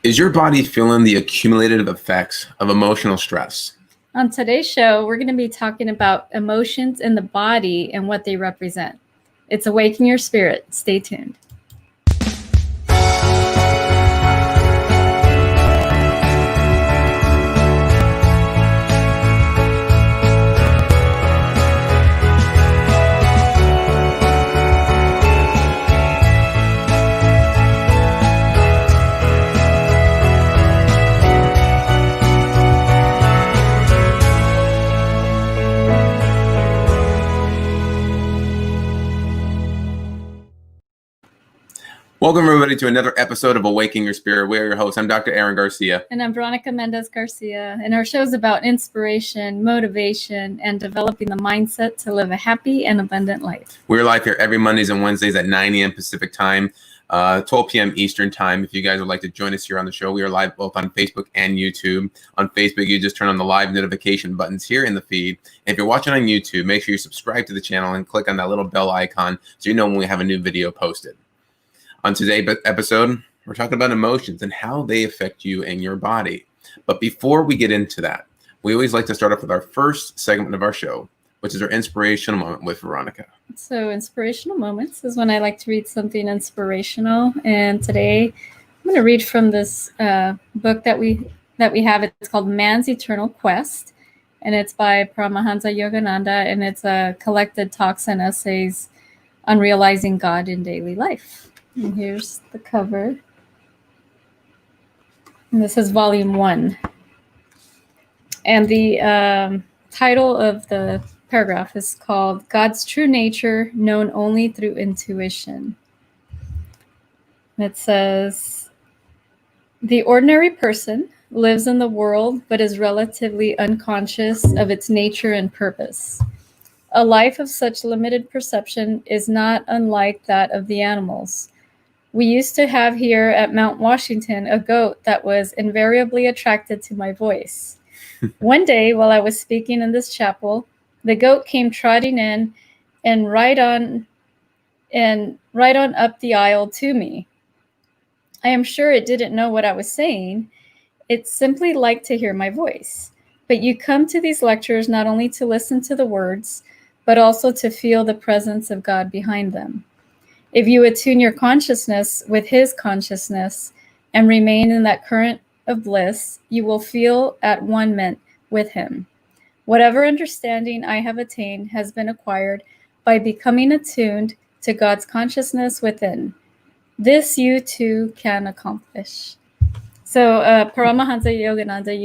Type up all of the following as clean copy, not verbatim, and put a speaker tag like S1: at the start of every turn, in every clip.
S1: Is your body feeling the accumulative effects of emotional stress?
S2: On today's show, we're going to be talking about emotions in the body and what they represent. It's Awaken Your Spirit. Stay tuned.
S1: Welcome, everybody, to another episode of Awaken Your Spirit. We're your hosts. I'm Dr. Aaron Garcia.
S2: And I'm Veronica Mendez-Garcia. And our show is about inspiration, motivation, and developing the mindset to live a happy and abundant life.
S1: We're live here every Mondays and Wednesdays at 9 a.m. Pacific time, 12 p.m. Eastern time. If you guys would like to join us here on the show, we are live both on Facebook and YouTube. On Facebook, you just turn on the live notification buttons here in the feed. And if you're watching on YouTube, make sure you subscribe to the channel and click on that little bell icon so you know when we have a new video posted. On today's episode, we're talking about emotions and how they affect you and your body. But before we get into that, we always like to start off with our first segment of our show, which is our inspirational moment with Veronica.
S2: So inspirational moments is when I like to read something inspirational. And today I'm going to read from this book that we have. It's called Man's Eternal Quest. And it's by Paramahansa Yogananda. And it's a collected talks and essays on realizing God in daily life. And here's the cover. And this is volume 1. And the title of the paragraph is called God's True Nature Known Only Through Intuition. And it says, the ordinary person lives in the world but is relatively unconscious of its nature and purpose. A life of such limited perception is not unlike that of the animals. We used to have here at Mount Washington a goat that was invariably attracted to my voice. One day, while I was speaking in this chapel, the goat came trotting in and right on up the aisle to me. I am sure it didn't know what I was saying. It simply liked to hear my voice. But you come to these lectures not only to listen to the words, but also to feel the presence of God behind them. If you attune your consciousness with his consciousness and remain in that current of bliss, you will feel at one with him. Whatever understanding I have attained has been acquired by becoming attuned to God's consciousness within. This you too can accomplish. So Paramahansa Yogananda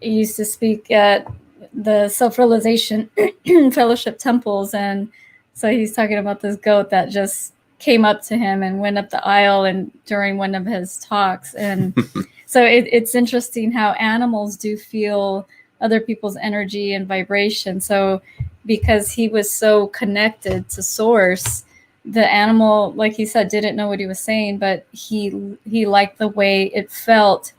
S2: used to speak at the self-realization fellowship temples, and so he's talking about this goat that just came up to him and went up the aisle and during one of his talks. And so it's interesting how animals do feel other people's energy and vibration. So because he was so connected to source, the animal, like he said, didn't know what he was saying, but he liked the way it felt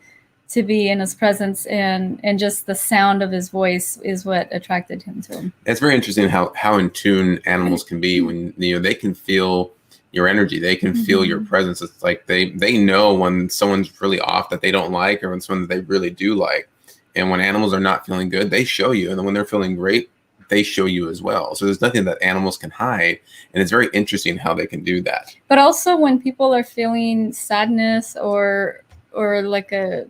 S2: to be in his presence, and just the sound of his voice is what attracted him to him.
S1: It's very interesting how in tune animals can be when they can feel your energy, they can feel your presence. It's like they know when someone's really off that they don't like, or when someone that they really do like. And when animals are not feeling good, they show you, and then when they're feeling great, they show you as well. So there's nothing that animals can hide, and it's very interesting how they can do that.
S2: But also when people are feeling sadness or like a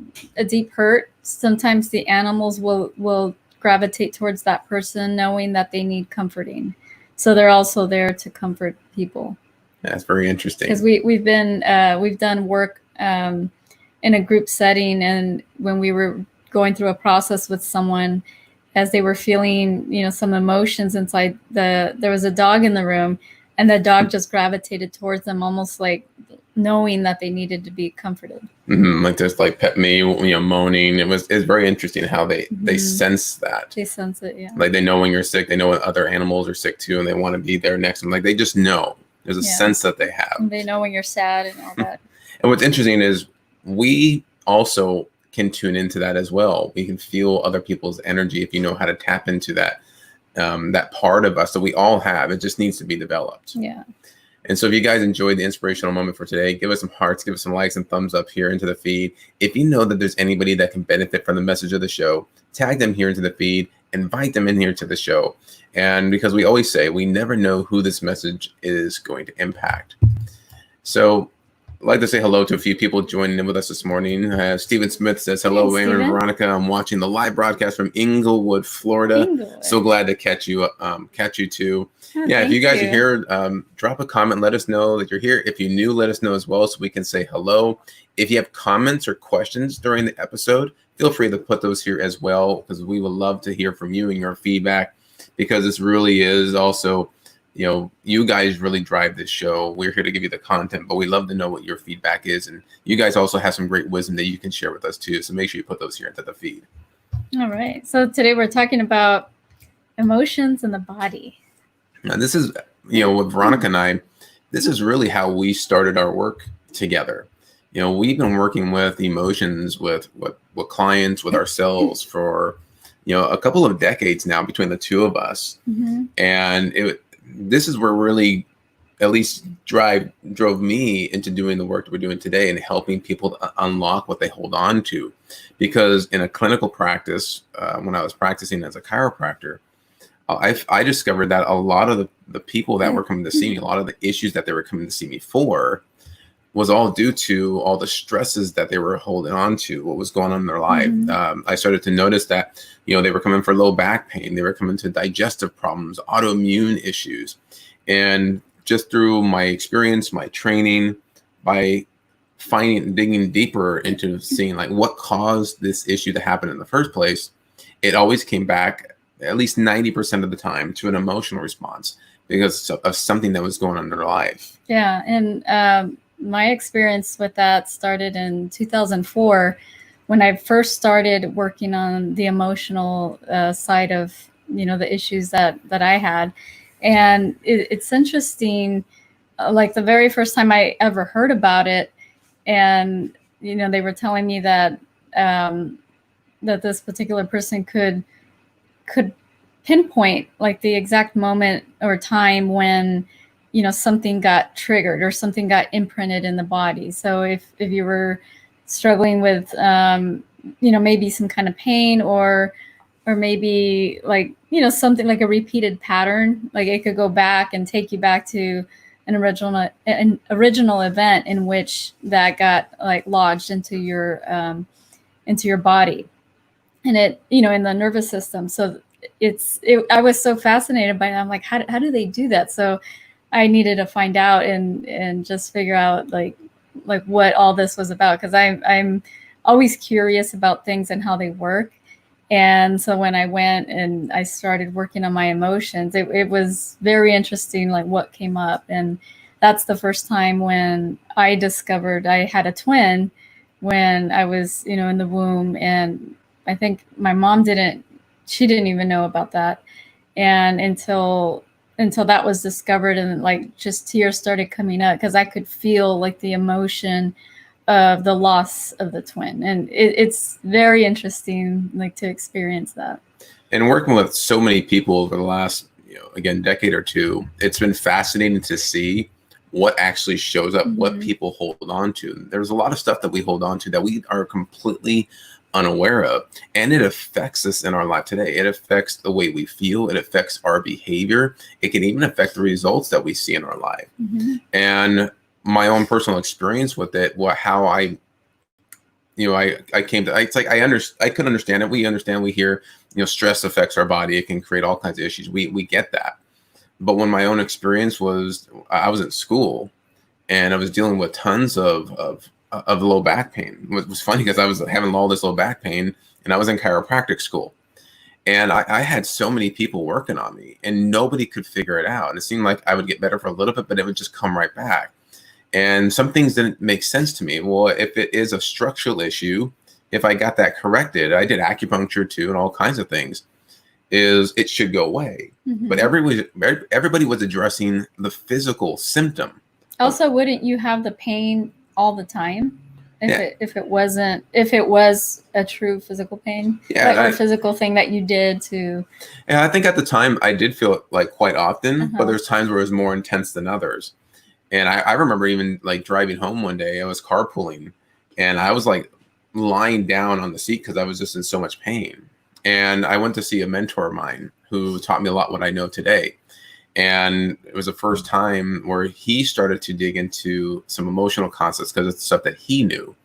S2: deep hurt, sometimes the animals will gravitate towards that person, knowing that they need comforting. So they're also there to comfort people.
S1: That's very interesting.
S2: Because we've done work in a group setting, and when we were going through a process with someone, as they were feeling, some emotions inside, there was a dog in the room, and the dog just gravitated towards them, almost like knowing that they needed to be comforted.
S1: Like just like pet me, moaning. It's very interesting how they sense that.
S2: They sense it, yeah.
S1: Like they know when you're sick. They know when other animals are sick too, and they want to be there next to them. Like they just know. There's a sense that they have.
S2: And they know when you're sad and all that.
S1: And what's interesting is we also can tune into that as well. We can feel other people's energy if you know how to tap into that. That part of us that we all have. It just needs to be developed.
S2: Yeah.
S1: And so if you guys enjoyed the inspirational moment for today, give us some hearts, give us some likes and thumbs up here into the feed. If you know that there's anybody that can benefit from the message of the show, tag them here into the feed, invite them in here to the show. And because we always say, we never know who this message is going to impact. So I'd like to say hello to a few people joining in with us this morning. Stephen Smith says, hello, Wayne and Veronica. I'm watching the live broadcast from Inglewood, Florida. So glad to catch you too. Oh, yeah, if you guys are here, drop a comment. Let us know that you're here. If you're new, let us know as well so we can say hello. If you have comments or questions during the episode, feel free to put those here as well, because we would love to hear from you and your feedback, because this really is also, you know, you guys really drive this show. We're here to give you the content, but we love to know what your feedback is. And you guys also have some great wisdom that you can share with us too. So make sure you put those here into the feed.
S2: All right. So today we're talking about emotions in the body.
S1: Now this is, you know, with Veronica and I, this is really how we started our work together. You know, we've been working with emotions with clients, with ourselves for, you know, a couple of decades now between the two of us. And this is where really, at least drove me into doing the work that we're doing today and helping people to unlock what they hold on to. Because in a clinical practice, when I was practicing as a chiropractor, I discovered that a lot of the people that were coming to see me, a lot of the issues that they were coming to see me for, was all due to all the stresses that they were holding on to, what was going on in their life. I started to notice that, you know, they were coming for low back pain. They were coming to digestive problems, autoimmune issues. And just through my experience, my training, by digging deeper into seeing like what caused this issue to happen in the first place, it always came back at least 90% of the time to an emotional response because of something that was going on in their life.
S2: Yeah. And, my experience with that started in 2004 when I first started working on the emotional side of, you know, the issues that I had. And it's interesting, like the very first time I ever heard about it, and, you know, they were telling me that that this particular person could pinpoint like the exact moment or time when, you know, something got triggered or something got imprinted in the body. So if you were struggling with, you know, maybe some kind of pain or maybe like, you know, something like a repeated pattern, like it could go back and take you back to an original event in which that got like lodged into your body, and it, you know, in the nervous system. So I was so fascinated by it. I'm like, how do they do that? So I needed to find out and just figure out like what all this was about, because I'm always curious about things and how they work. And so when I went and I started working on my emotions, it was very interesting, like what came up. And that's the first time when I discovered I had a twin when I was, you know, in the womb. And I think my mom didn't even know about that. And until that was discovered, and like just tears started coming up because I could feel like the emotion of the loss of the twin. And it's very interesting, like to experience that.
S1: And working with so many people over the last, you know, again, decade or two, it's been fascinating to see what actually shows up, what people hold on to. There's a lot of stuff that we hold on to that we are completely unaware of, and it affects us in our life today. It affects the way we feel. It affects our behavior. It can even affect the results that we see in our life. And my own personal experience with it, how I came to, it's like I could understand it. We understand, we hear, you know, stress affects our body. It can create all kinds of issues. We get that. But when my own experience was, I was in school and I was dealing with tons of low back pain. It was funny because I was having all this low back pain and I was in chiropractic school. And I had so many people working on me and nobody could figure it out. And it seemed like I would get better for a little bit, but it would just come right back. And some things didn't make sense to me. Well, if it is a structural issue, if I got that corrected, I did acupuncture too and all kinds of things, it should go away. But everybody was addressing the physical symptom.
S2: Also, wouldn't you have the pain all the time if it was a true physical pain, or a physical thing that you did to?
S1: Yeah, I think at the time I did feel it like quite often, but there's times where it was more intense than others. And I remember even like driving home one day, I was carpooling and I was like lying down on the seat because I was just in so much pain. And I went to see a mentor of mine who taught me a lot what I know today. And it was the first time where he started to dig into some emotional concepts because it's stuff that he knew.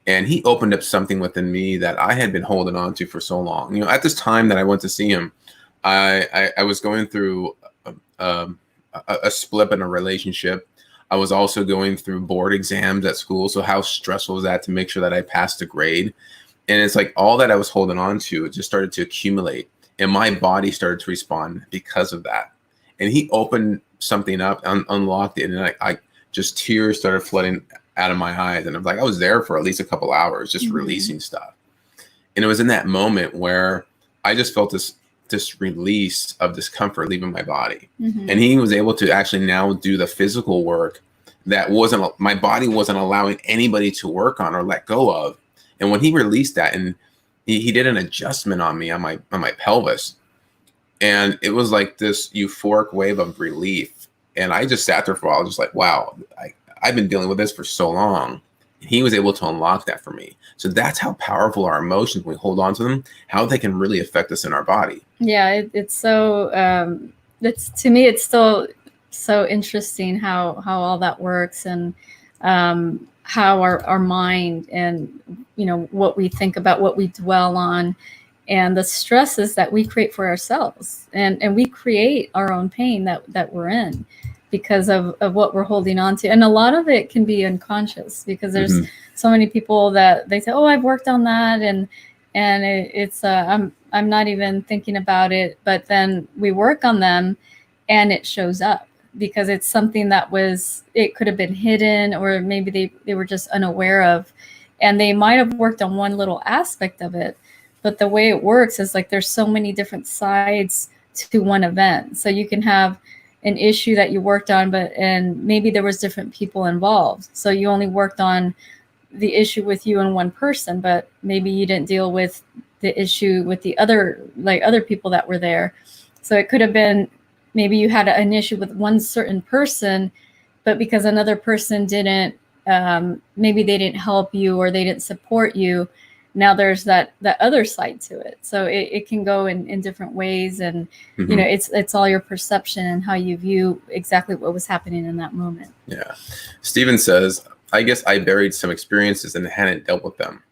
S1: And he opened up something within me that I had been holding on to for so long. You know, at this time that I went to see him, I was going through a, a split in a relationship. I was also going through board exams at school. So how stressful was that to make sure that I passed the grade? And it's like all that I was holding on to, it just started to accumulate. And my body started to respond because of that. And he opened something up, unlocked it. And I just tears started flooding out of my eyes. And I was like, I was there for at least a couple hours, just releasing stuff. And it was in that moment where I just felt this release of discomfort leaving my body. And he was able to actually now do the physical work that my body wasn't allowing anybody to work on or let go of. And when he released that, and he did an adjustment on me, on my pelvis, and it was like this euphoric wave of relief. And I just sat there for a while, just like, wow, I've been dealing with this for so long. And he was able to unlock that for me. So that's how powerful our emotions, when we hold on to them, how they can really affect us in our body.
S2: Yeah, it's so, to me, it's still so interesting how all that works, and how our mind and, you know, what we think about, what we dwell on, and the stresses that we create for ourselves. And we create our own pain that we're in because of what we're holding on to. And a lot of it can be unconscious, because there's so many people that they say, oh, I've worked on that. And it's I'm not even thinking about it. But then we work on them and it shows up, because it's something that it could have been hidden, or maybe they were just unaware of, and they might have worked on one little aspect of it. But the way it works is like there's so many different sides to one event. So you can have an issue that you worked on, and maybe there was different people involved. So you only worked on the issue with you and one person, but maybe you didn't deal with the issue with the other people that were there. So it could have been, maybe you had an issue with one certain person, but because another person didn't, maybe they didn't help you or they didn't support you, now there's that other side to it. So it can go in different ways. And, you know, it's all your perception and how you view exactly what was happening in that moment.
S1: Yeah. Steven says, I guess I buried some experiences and hadn't dealt with them.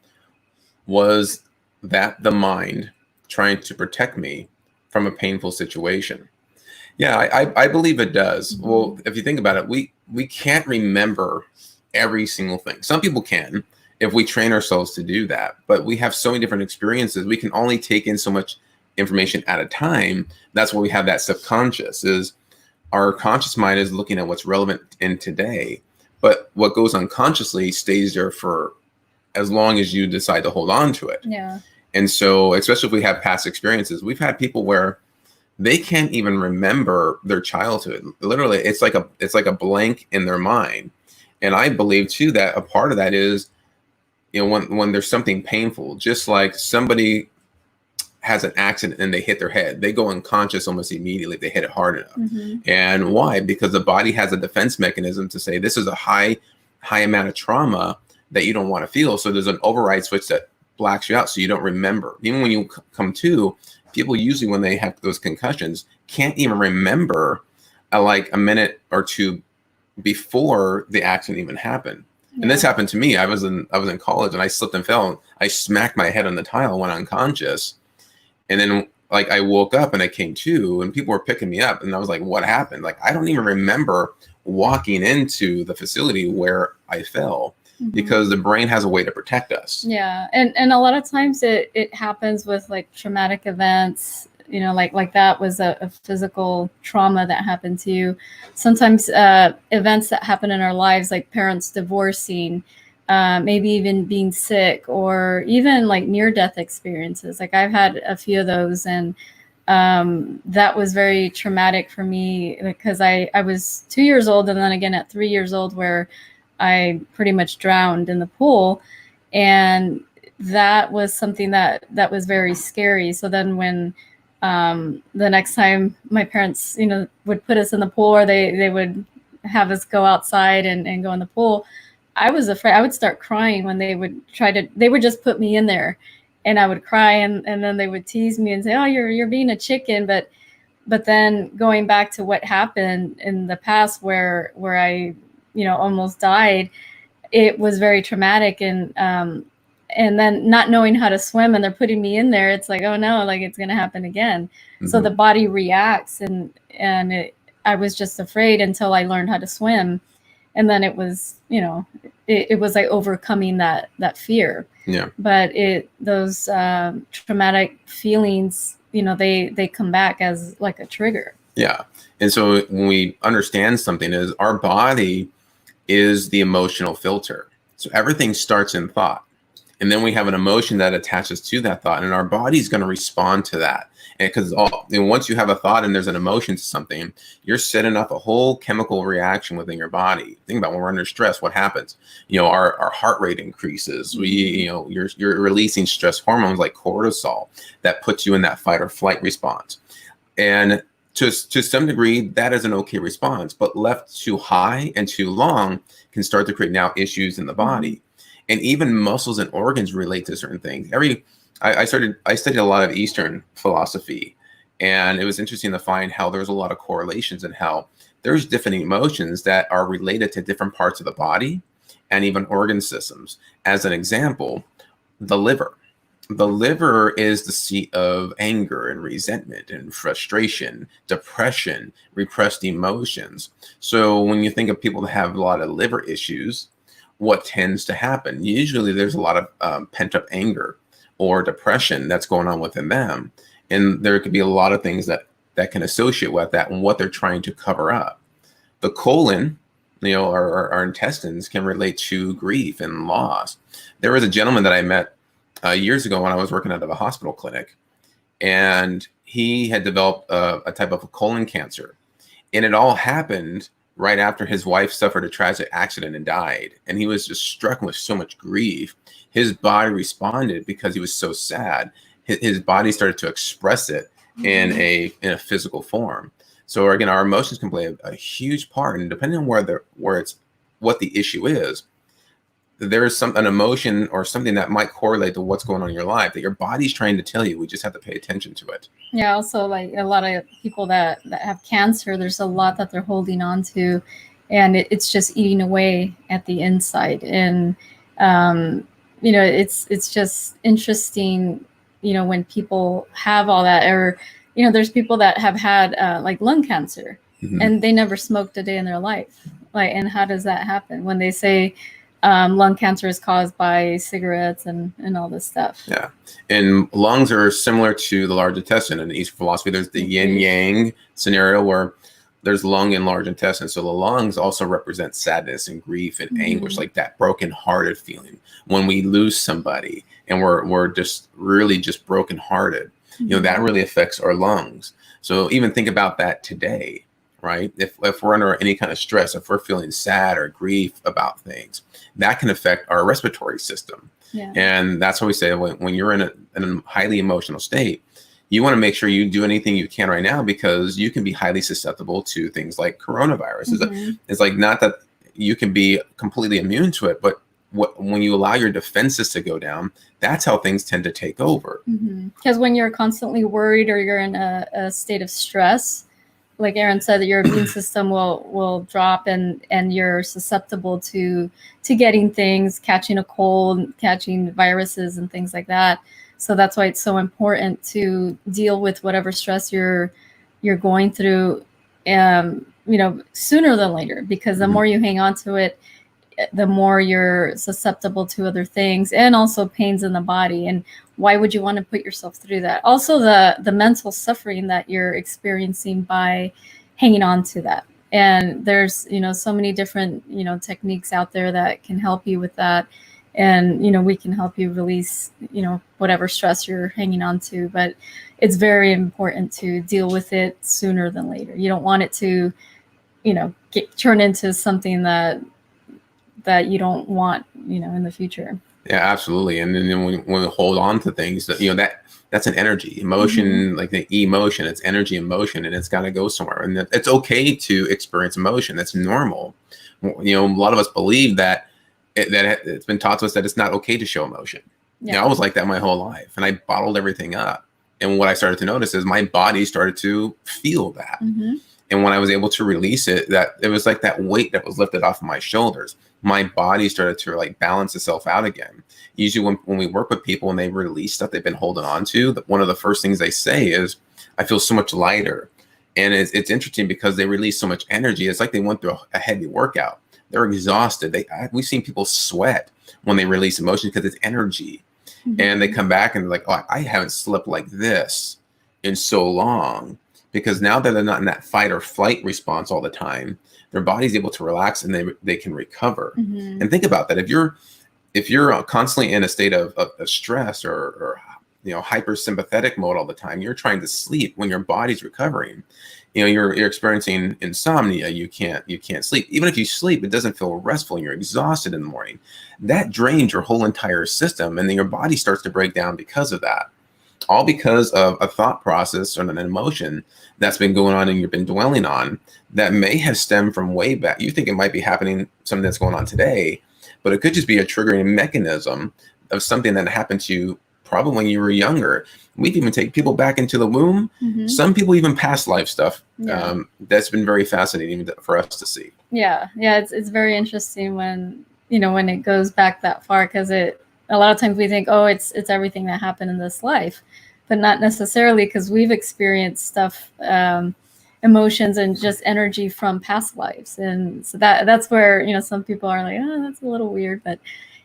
S1: Was that the mind trying to protect me from a painful situation? Yeah, I believe it does. Well, if you think about it, we can't remember every single thing. Some people can, if we train ourselves to do that, but we have so many different experiences. We can only take in so much information at a time. That's why we have that subconscious. Is our conscious mind is looking at what's relevant in today, but what goes unconsciously stays there for as long as you decide to hold on to it.
S2: Yeah.
S1: And so, especially if we have past experiences, we've had people where they can't even remember their childhood. Literally, it's like a blank in their mind. And I believe too that a part of that is, you know, when there's something painful, just like somebody has an accident and they hit their head, they go unconscious almost immediately if they hit it hard enough. And why? Because the body has a defense mechanism to say this is a high amount of trauma that you don't want to feel. So there's an override switch that blacks you out so you don't remember. Even when you come to, people usually when they have those concussions can't even remember like a minute or two before the accident even happened. And this happened to me. I was in college and I slipped and fell. I smacked my head on the tile, went unconscious. And then like I woke up and I came to, and people were picking me up, and I was like, what happened? Like, I don't even remember walking into the facility where I fell, because the brain has a way to protect us.
S2: Yeah. And a lot of times it happens with like traumatic events, you know, like that was a physical trauma that happened to you. Sometimes events that happen in our lives, like parents divorcing, maybe even being sick, or even like near-death experiences. Like I've had a few of those, and that was very traumatic for me, because I was 2 years old, and then again at 3 years old, where I pretty much drowned in the pool. And that was something that was very scary. So then when the next time my parents, you know, would put us in the pool, or they would have us go outside and go in the pool, I was afraid. I would start crying when they would they would just put me in there, and I would cry, and then they would tease me and say, oh, you're being a chicken. But then going back to what happened in the past where I, almost died, it was very traumatic. And then not knowing how to swim, and they're putting me in there, it's like, oh no, like it's going to happen again. Mm-hmm. So the body reacts, and I was just afraid until I learned how to swim. And then it was, it was like overcoming that fear.
S1: Yeah.
S2: But those traumatic feelings, they come back as like a trigger.
S1: Yeah. And so when we understand something, is our body is the emotional filter. So everything starts in thought. And then we have an emotion that attaches to that thought, and our body's going to respond to that. And because once you have a thought and there's an emotion to something, you're setting up a whole chemical reaction within your body. Think about when we're under stress, what happens? Our heart rate increases. You're releasing stress hormones like cortisol that puts you in that fight or flight response. And to some degree, that is an okay response, but left too high and too long can start to create now issues in the body. And even muscles and organs relate to certain things. I studied a lot of Eastern philosophy, and it was interesting to find how there's a lot of correlations and how there's different emotions that are related to different parts of the body and even organ systems. As an example, the liver. The liver is the seat of anger and resentment and frustration, depression, repressed emotions. So when you think of people that have a lot of liver issues, what tends to happen? Usually there's a lot of pent-up anger or depression that's going on within them. And there could be a lot of things that can associate with that and what they're trying to cover up. The colon, our intestines can relate to grief and loss. There was a gentleman that I met years ago when I was working at a hospital clinic, and he had developed a type of colon cancer. And it all happened right after his wife suffered a tragic accident and died. And he was just struck with so much grief. His body responded because he was so sad. His body started to express it in a physical form. So again, our emotions can play a huge part. And depending on what the issue is, there's an emotion or something that might correlate to what's going on in your life that your body's trying to tell you. We just have to pay attention to it.
S2: Yeah. Also, like a lot of people that have cancer, there's a lot that they're holding on to, and it's just eating away at the inside. And, it's just interesting, when people have all that, or, there's people that have had like lung cancer, mm-hmm. and they never smoked a day in their life. And how does that happen when they say, lung cancer is caused by cigarettes and all this stuff?
S1: Yeah. And lungs are similar to the large intestine. In Eastern philosophy, there's the yin yang scenario where there's lung and large intestine. So the lungs also represent sadness and grief and anguish, like that broken-hearted feeling when we lose somebody and we're just really just broken-hearted. That really affects our lungs. So even think about that today, right? If we're under any kind of stress, if we're feeling sad or grief about things, that can affect our respiratory system.
S2: Yeah.
S1: And that's why we say when you're in a highly emotional state, you want to make sure you do anything you can right now, because you can be highly susceptible to things like coronavirus. Mm-hmm. It's like not that you can be completely immune to it, but when you allow your defenses to go down, that's how things tend to take over.
S2: Because when you're constantly worried or you're in a state of stress, like Aaron said, that your immune system will drop, and you're susceptible to getting things, catching a cold, catching viruses and things like that. So that's why it's so important to deal with whatever stress you're going through, sooner than later, because the more you hang on to it, the more you're susceptible to other things, and also pains in the body. And why would you want to put yourself through that? Also, the mental suffering that you're experiencing by hanging on to that. And there's, so many different, techniques out there that can help you with that. And, we can help you release, whatever stress you're hanging on to. But it's very important to deal with it sooner than later. You don't want it to, turn into something that you don't want, in the future.
S1: Yeah, absolutely. And then when we hold on to things that, that's an energy emotion, like the emotion, it's energy and motion, and it's got to go somewhere. And it's okay to experience emotion. That's normal. A lot of us believe that it's been taught to us that it's not okay to show emotion.
S2: Yeah.
S1: I was like that my whole life, and I bottled everything up. And what I started to notice is my body started to feel that. And when I was able to release it, that it was like that weight that was lifted off of my shoulders. My body started to like balance itself out again. Usually when we work with people and they release stuff they've been holding on to, one of the first things they say is, I feel so much lighter. And it's interesting because they release so much energy. It's like they went through a heavy workout. They're exhausted. We've seen people sweat when they release emotion because it's energy. And they come back and they're like, oh, I haven't slept like this in so long. Because now that they're not in that fight or flight response all the time, their body's able to relax and they can recover. And think about that. If you're constantly in a state of stress or hypersympathetic mode all the time, you're trying to sleep when your body's recovering. You're experiencing insomnia. You can't sleep. Even if you sleep, it doesn't feel restful and you're exhausted in the morning. That drains your whole entire system, and then your body starts to break down because of that. All because of a thought process or an emotion that's been going on and you've been dwelling on that may have stemmed from way back. You think it might be happening, something that's going on today, but it could just be a triggering mechanism of something that happened to you probably when you were younger. We've even taken people back into the womb. Some people even past life stuff. That's been very fascinating for us to see.
S2: Yeah. It's very interesting when it goes back that far, because a lot of times we think, oh, it's everything that happened in this life, but not necessarily, because we've experienced stuff, emotions and just energy from past lives. And so that's where, some people are like, oh, that's a little weird, but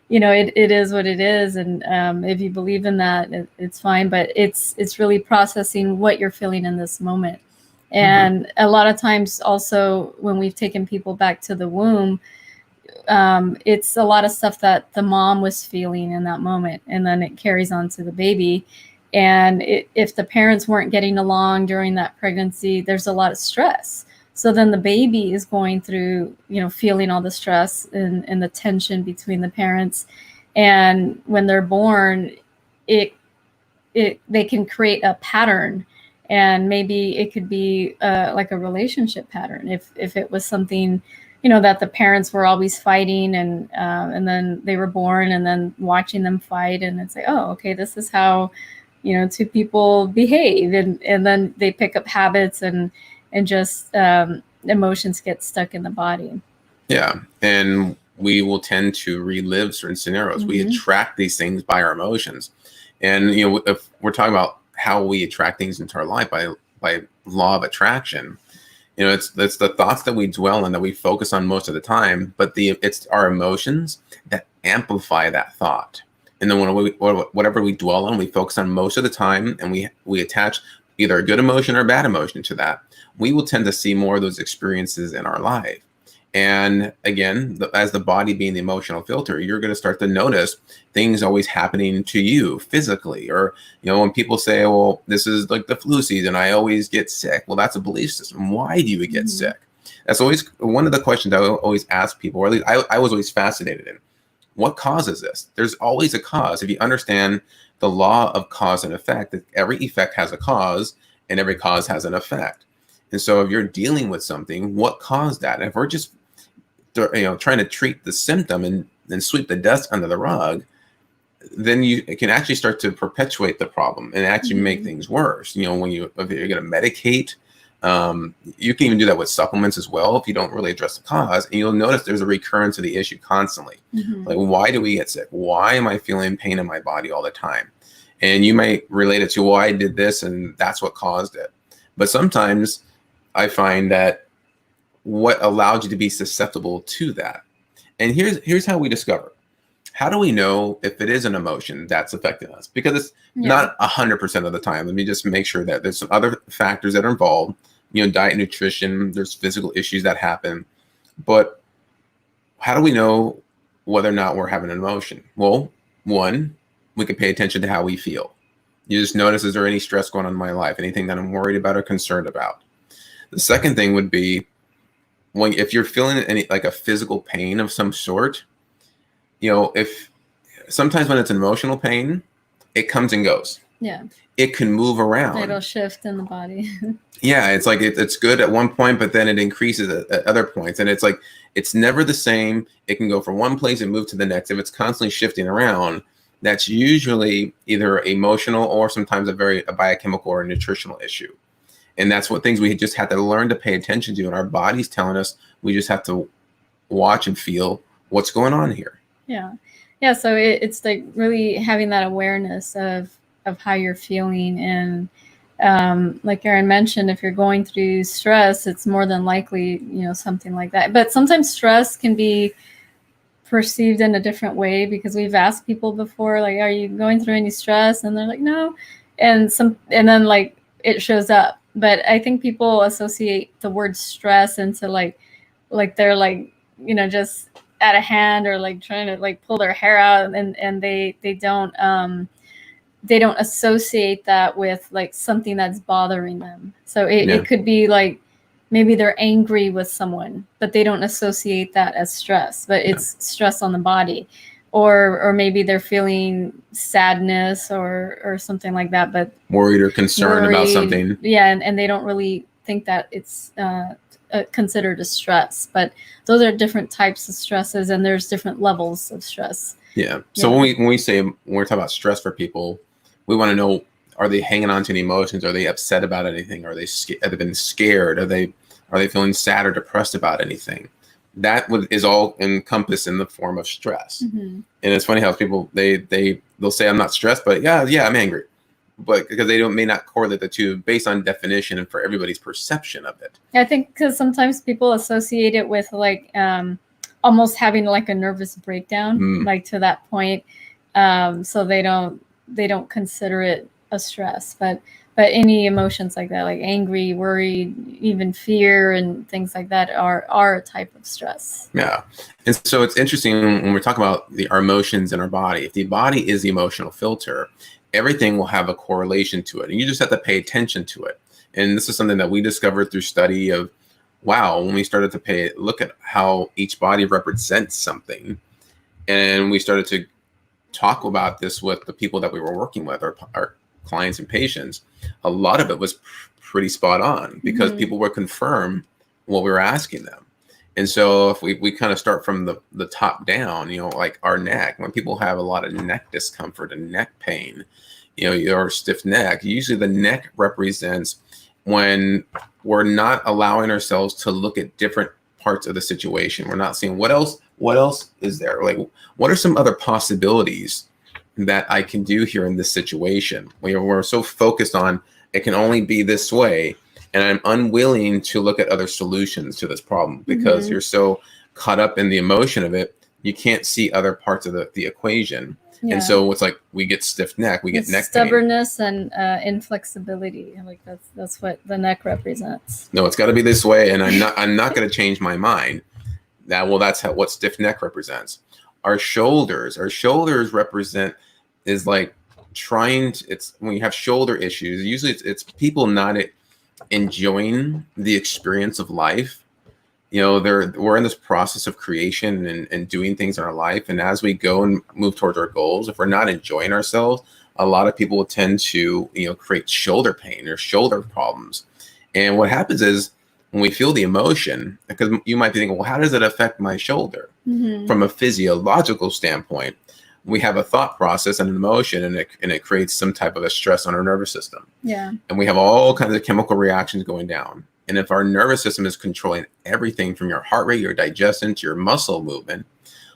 S2: it is what it is. And if you believe in that, it's fine, but it's really processing what you're feeling in this moment. And a lot of times also when we've taken people back to the womb, it's a lot of stuff that the mom was feeling in that moment, and then it carries on to the baby. And if the parents weren't getting along during that pregnancy, there's a lot of stress. So then the baby is going through, feeling all the stress and the tension between the parents. And when they're born, they can create a pattern. And maybe it could be like a relationship pattern. If it was something, that the parents were always fighting, and then they were born, and then watching them fight, and it's like, oh, okay, this is how, two people behave, and then they pick up habits and just emotions get stuck in the body.
S1: Yeah, and we will tend to relive certain scenarios. We attract these things by our emotions, and if we're talking about how we attract things into our life by law of attraction. It's the thoughts that we dwell on, that we focus on most of the time, but it's our emotions that amplify that thought. And then whatever we dwell on, we focus on most of the time, and we attach either a good emotion or a bad emotion to that. We will tend to see more of those experiences in our life. And again, as the body being the emotional filter, you're going to start to notice things always happening to you physically. Or, when people say, well, this is like the flu season, I always get sick. Well, that's a belief system. Why do you get sick? That's always one of the questions I always ask people, or at least I was always fascinated in. What causes this? There's always a cause. If you understand the law of cause and effect, that every effect has a cause and every cause has an effect. And so if you're dealing with something, what caused that? And if we're just trying to treat the symptom and sweep the dust under the rug, then you can actually start to perpetuate the problem and actually make things worse. If you're going to medicate, you can even do that with supplements as well if you don't really address the cause. And you'll notice there's a recurrence of the issue constantly. Like, why do we get sick? Why am I feeling pain in my body all the time? And you might relate it to, well, I did this and that's what caused it. But sometimes I find that what allowed you to be susceptible to that. And here's how we discover. How do we know if it is an emotion that's affecting us? Because it's not 100% of the time. Let me just make sure that there's some other factors that are involved. Diet, nutrition, there's physical issues that happen. But how do we know whether or not we're having an emotion? Well, one, we can pay attention to how we feel. You just notice, is there any stress going on in my life? Anything that I'm worried about or concerned about? The second thing would be, if you're feeling any like a physical pain of some sort, if sometimes when it's emotional pain, it comes and goes.
S2: Yeah.
S1: It can move around.
S2: It'll shift in the body.
S1: Yeah, it's like it's good at one point, but then it increases at other points. And it's like it's never the same. It can go from one place and move to the next. If it's constantly shifting around, that's usually either emotional or sometimes a biochemical or a nutritional issue. And that's what things we just have to learn to pay attention to. And our body's telling us we just have to watch and feel what's going on here.
S2: Yeah. Yeah. So it's like really having that awareness of how you're feeling. And like Aaron mentioned, if you're going through stress, it's more than likely, something like that. But sometimes stress can be perceived in a different way, because we've asked people before, like, are you going through any stress? And they're like, no. And then like it shows up. But I think people associate the word stress into like they're like, just out of hand, or like trying to like pull their hair out, and they don't associate that with like something that's bothering them. So it could be like maybe they're angry with someone, but they don't associate that as stress, but it's stress on the body. Or maybe they're feeling sadness or something like that, but
S1: worried or concerned about something.
S2: Yeah, and they don't really think that it's considered a stress. But those are different types of stresses, and there's different levels of stress.
S1: Yeah. So when we're talking about stress for people, we want to know: are they hanging on to any emotions? Are they upset about anything? Have they been scared? Are they feeling sad or depressed about anything? That is all encompassed in the form of stress. Mm-hmm. And it's funny how people they'll say I'm not stressed, but yeah, I'm angry, but because they may not correlate the two based on definition and for everybody's perception of it.
S2: I think because sometimes people associate it with like almost having like a nervous breakdown, like to that point, so they don't consider it a stress, but any emotions like that, like angry, worried, even fear and things like that are a type of stress.
S1: Yeah. And so it's interesting when we're talking about our emotions in our body. If the body is the emotional filter, everything will have a correlation to it. And you just have to pay attention to it. And this is something that we discovered through study of, when we started to look at how each body represents something. And we started to talk about this with the people that we were working with, our clients and patients. A lot of it was pretty spot on, because people would confirm what we were asking them. And so if we kind of start from the top down, like our neck, when people have a lot of neck discomfort and neck pain, your stiff neck, usually the neck represents when we're not allowing ourselves to look at different parts of the situation. We're not seeing what else is there? Like, what are some other possibilities that I can do here in this situation? We're so focused on it can only be this way, and I'm unwilling to look at other solutions to this problem because you're so caught up in the emotion of it, you can't see other parts of the equation. Yeah. And so it's like we get stiff neck, we get neck
S2: stubbornness
S1: pain.
S2: And inflexibility. Like that's what the neck represents.
S1: No, it's got to be this way, and I'm not going to change my mind. That's what stiff neck represents. Our shoulders represent is like it's when you have shoulder issues, usually it's people not enjoying the experience of life. We're in this process of creation and doing things in our life. And as we go and move towards our goals, if we're not enjoying ourselves, a lot of people will tend to, create shoulder pain or shoulder problems. And what happens is when we feel the emotion, because you might be thinking, well, how does it affect my shoulder? From a physiological standpoint, we have a thought process and an emotion, and it creates some type of a stress on our nervous system. Yeah. And we have all kinds of chemical reactions going down. And if our nervous system is controlling everything from your heart rate, your digestion, to your muscle movement,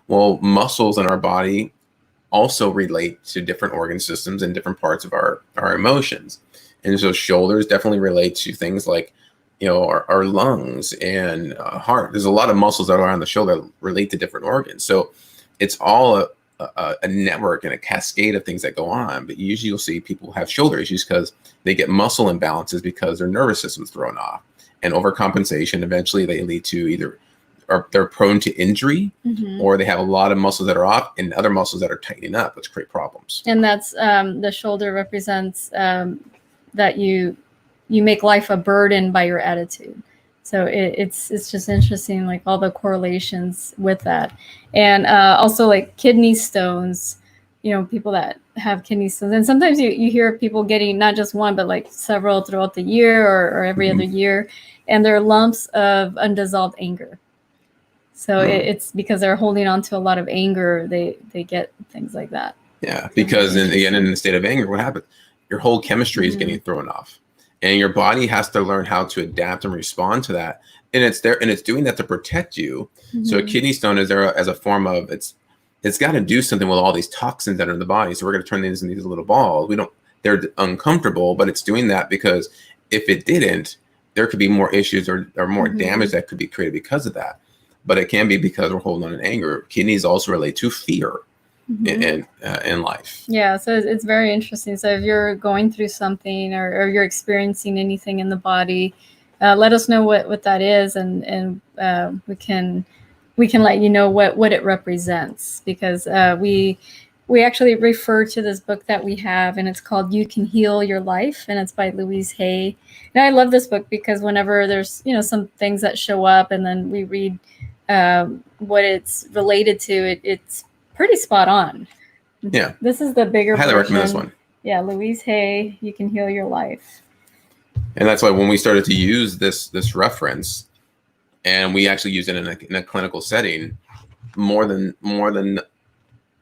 S1: well, muscles in our body also relate to different organ systems and different parts of our emotions. And so shoulders definitely relate to things like, our lungs and heart. There's a lot of muscles that are on the shoulder that relate to different organs. So it's all a network and a cascade of things that go on. But usually you'll see people have shoulder issues because they get muscle imbalances because their nervous system's thrown off. And overcompensation, eventually they lead to either they're prone to injury, or they have a lot of muscles that are off and other muscles that are tightening up, which create problems.
S2: And that's the shoulder represents that you make life a burden by your attitude. So it's just interesting, like all the correlations with that. And also like kidney stones people that have kidney stones. And sometimes you hear people getting not just one, but like several throughout the year or every other year. And they're lumps of undissolved anger. So it's because they're holding on to a lot of anger. They get things like that.
S1: Yeah, because in the state of anger, what happens? Your whole chemistry is getting thrown off, and your body has to learn how to adapt and respond to that. And it's doing that to protect you. So a kidney stone is there as a form of it's got to do something with all these toxins that are in the body. So we're going to turn these into these little balls. They're uncomfortable, but it's doing that because if it didn't, there could be more issues or more damage that could be created because of that. But it can be because we're holding on in anger. Kidneys also relate to fear. In life.
S2: Yeah, so it's very interesting. So if you're going through something or you're experiencing anything in the body, let us know what that is, and we can let you know what it represents, because we actually refer to this book that we have, and it's called You Can Heal Your Life, and it's by Louise Hay. And I love this book because whenever there's some things that show up and then we read what it's related to, it's pretty spot on.
S1: Yeah.
S2: This is the bigger
S1: I highly recommend this one.
S2: Yeah, Louise Hay, You Can Heal Your Life.
S1: And that's why when we started to use this reference, and we actually use it in a clinical setting, more than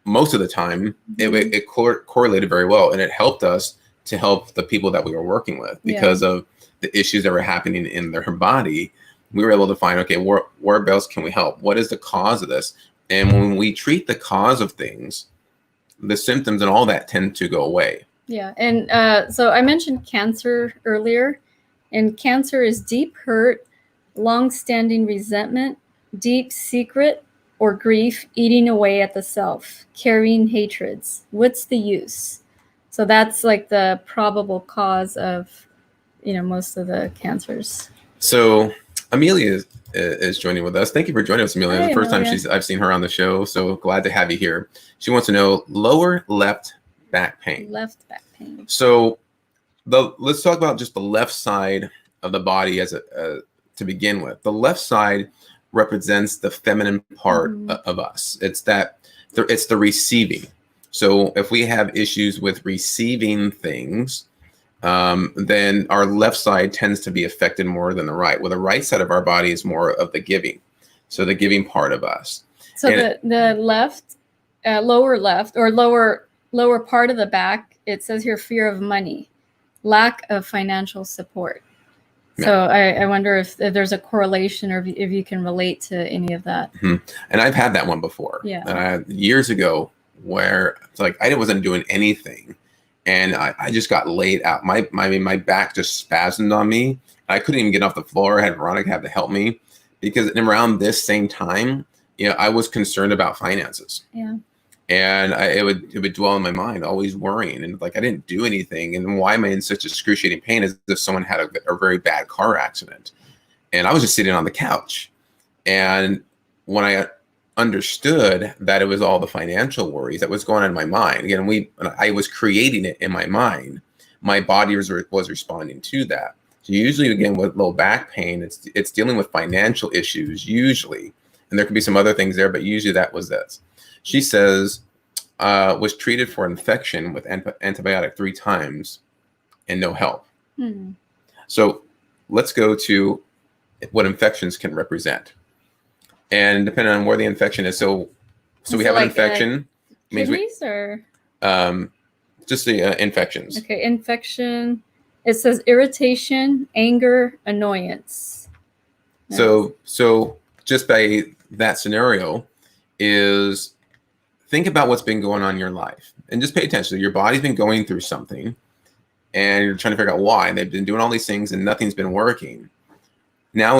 S1: most of the time, it correlated very well, and it helped us to help the people that we were working with because of the issues that were happening in their body. We were able to find, okay, where else can we help? What is the cause of this? And when we treat the cause of things, the symptoms and all that tend to go away.
S2: Yeah. And so I mentioned cancer earlier, and cancer is deep hurt, long-standing resentment, deep secret or grief eating away at the self, carrying hatreds. What's the use? So that's like the probable cause of, most of the cancers.
S1: So Amelia is joining with us. Thank you for joining us, Amelia.
S2: Hi,
S1: the first time
S2: Amelia.
S1: I've seen her on the show, so glad to have you here. She wants to know lower left back pain.
S2: Left back pain.
S1: So let's talk about just the left side of the body to begin with. The left side represents the feminine part of us. It's the receiving. So if we have issues with receiving things, then our left side tends to be affected more than the right. Well, the right side of our body is more of the giving. So the giving part of us.
S2: So the left, lower left or lower part of the back, it says here fear of money, lack of financial support. Yeah. So I wonder if there's a correlation, or if you can relate to any of that.
S1: And I've had that one before.
S2: Yeah.
S1: Years ago, where it's like I wasn't doing anything. And I just got laid out. My back just spasmed on me. I couldn't even get off the floor. I had Veronica have to help me, because around this same time, I was concerned about finances.
S2: Yeah.
S1: And it would dwell in my mind, always worrying, and like I didn't do anything. And why am I in such excruciating pain? As if someone had a very bad car accident, and I was just sitting on the couch. And when I understood that it was all the financial worries that was going on in my mind. Again, I was creating it in my mind. My body was responding to that. So usually, again, with low back pain, it's dealing with financial issues usually, and there could be some other things there, but usually that was this. She says was treated for infection with antibiotic 3 times, and no help. So let's go to what infections can represent. And depending on where the infection is, so we have an infection.
S2: Kidneys or
S1: just the infections.
S2: Okay, infection. It says irritation, anger, annoyance.
S1: So just by that scenario, is think about what's been going on in your life, and just pay attention. Your body's been going through something, and you're trying to figure out why. And they've been doing all these things, and nothing's been working. Now now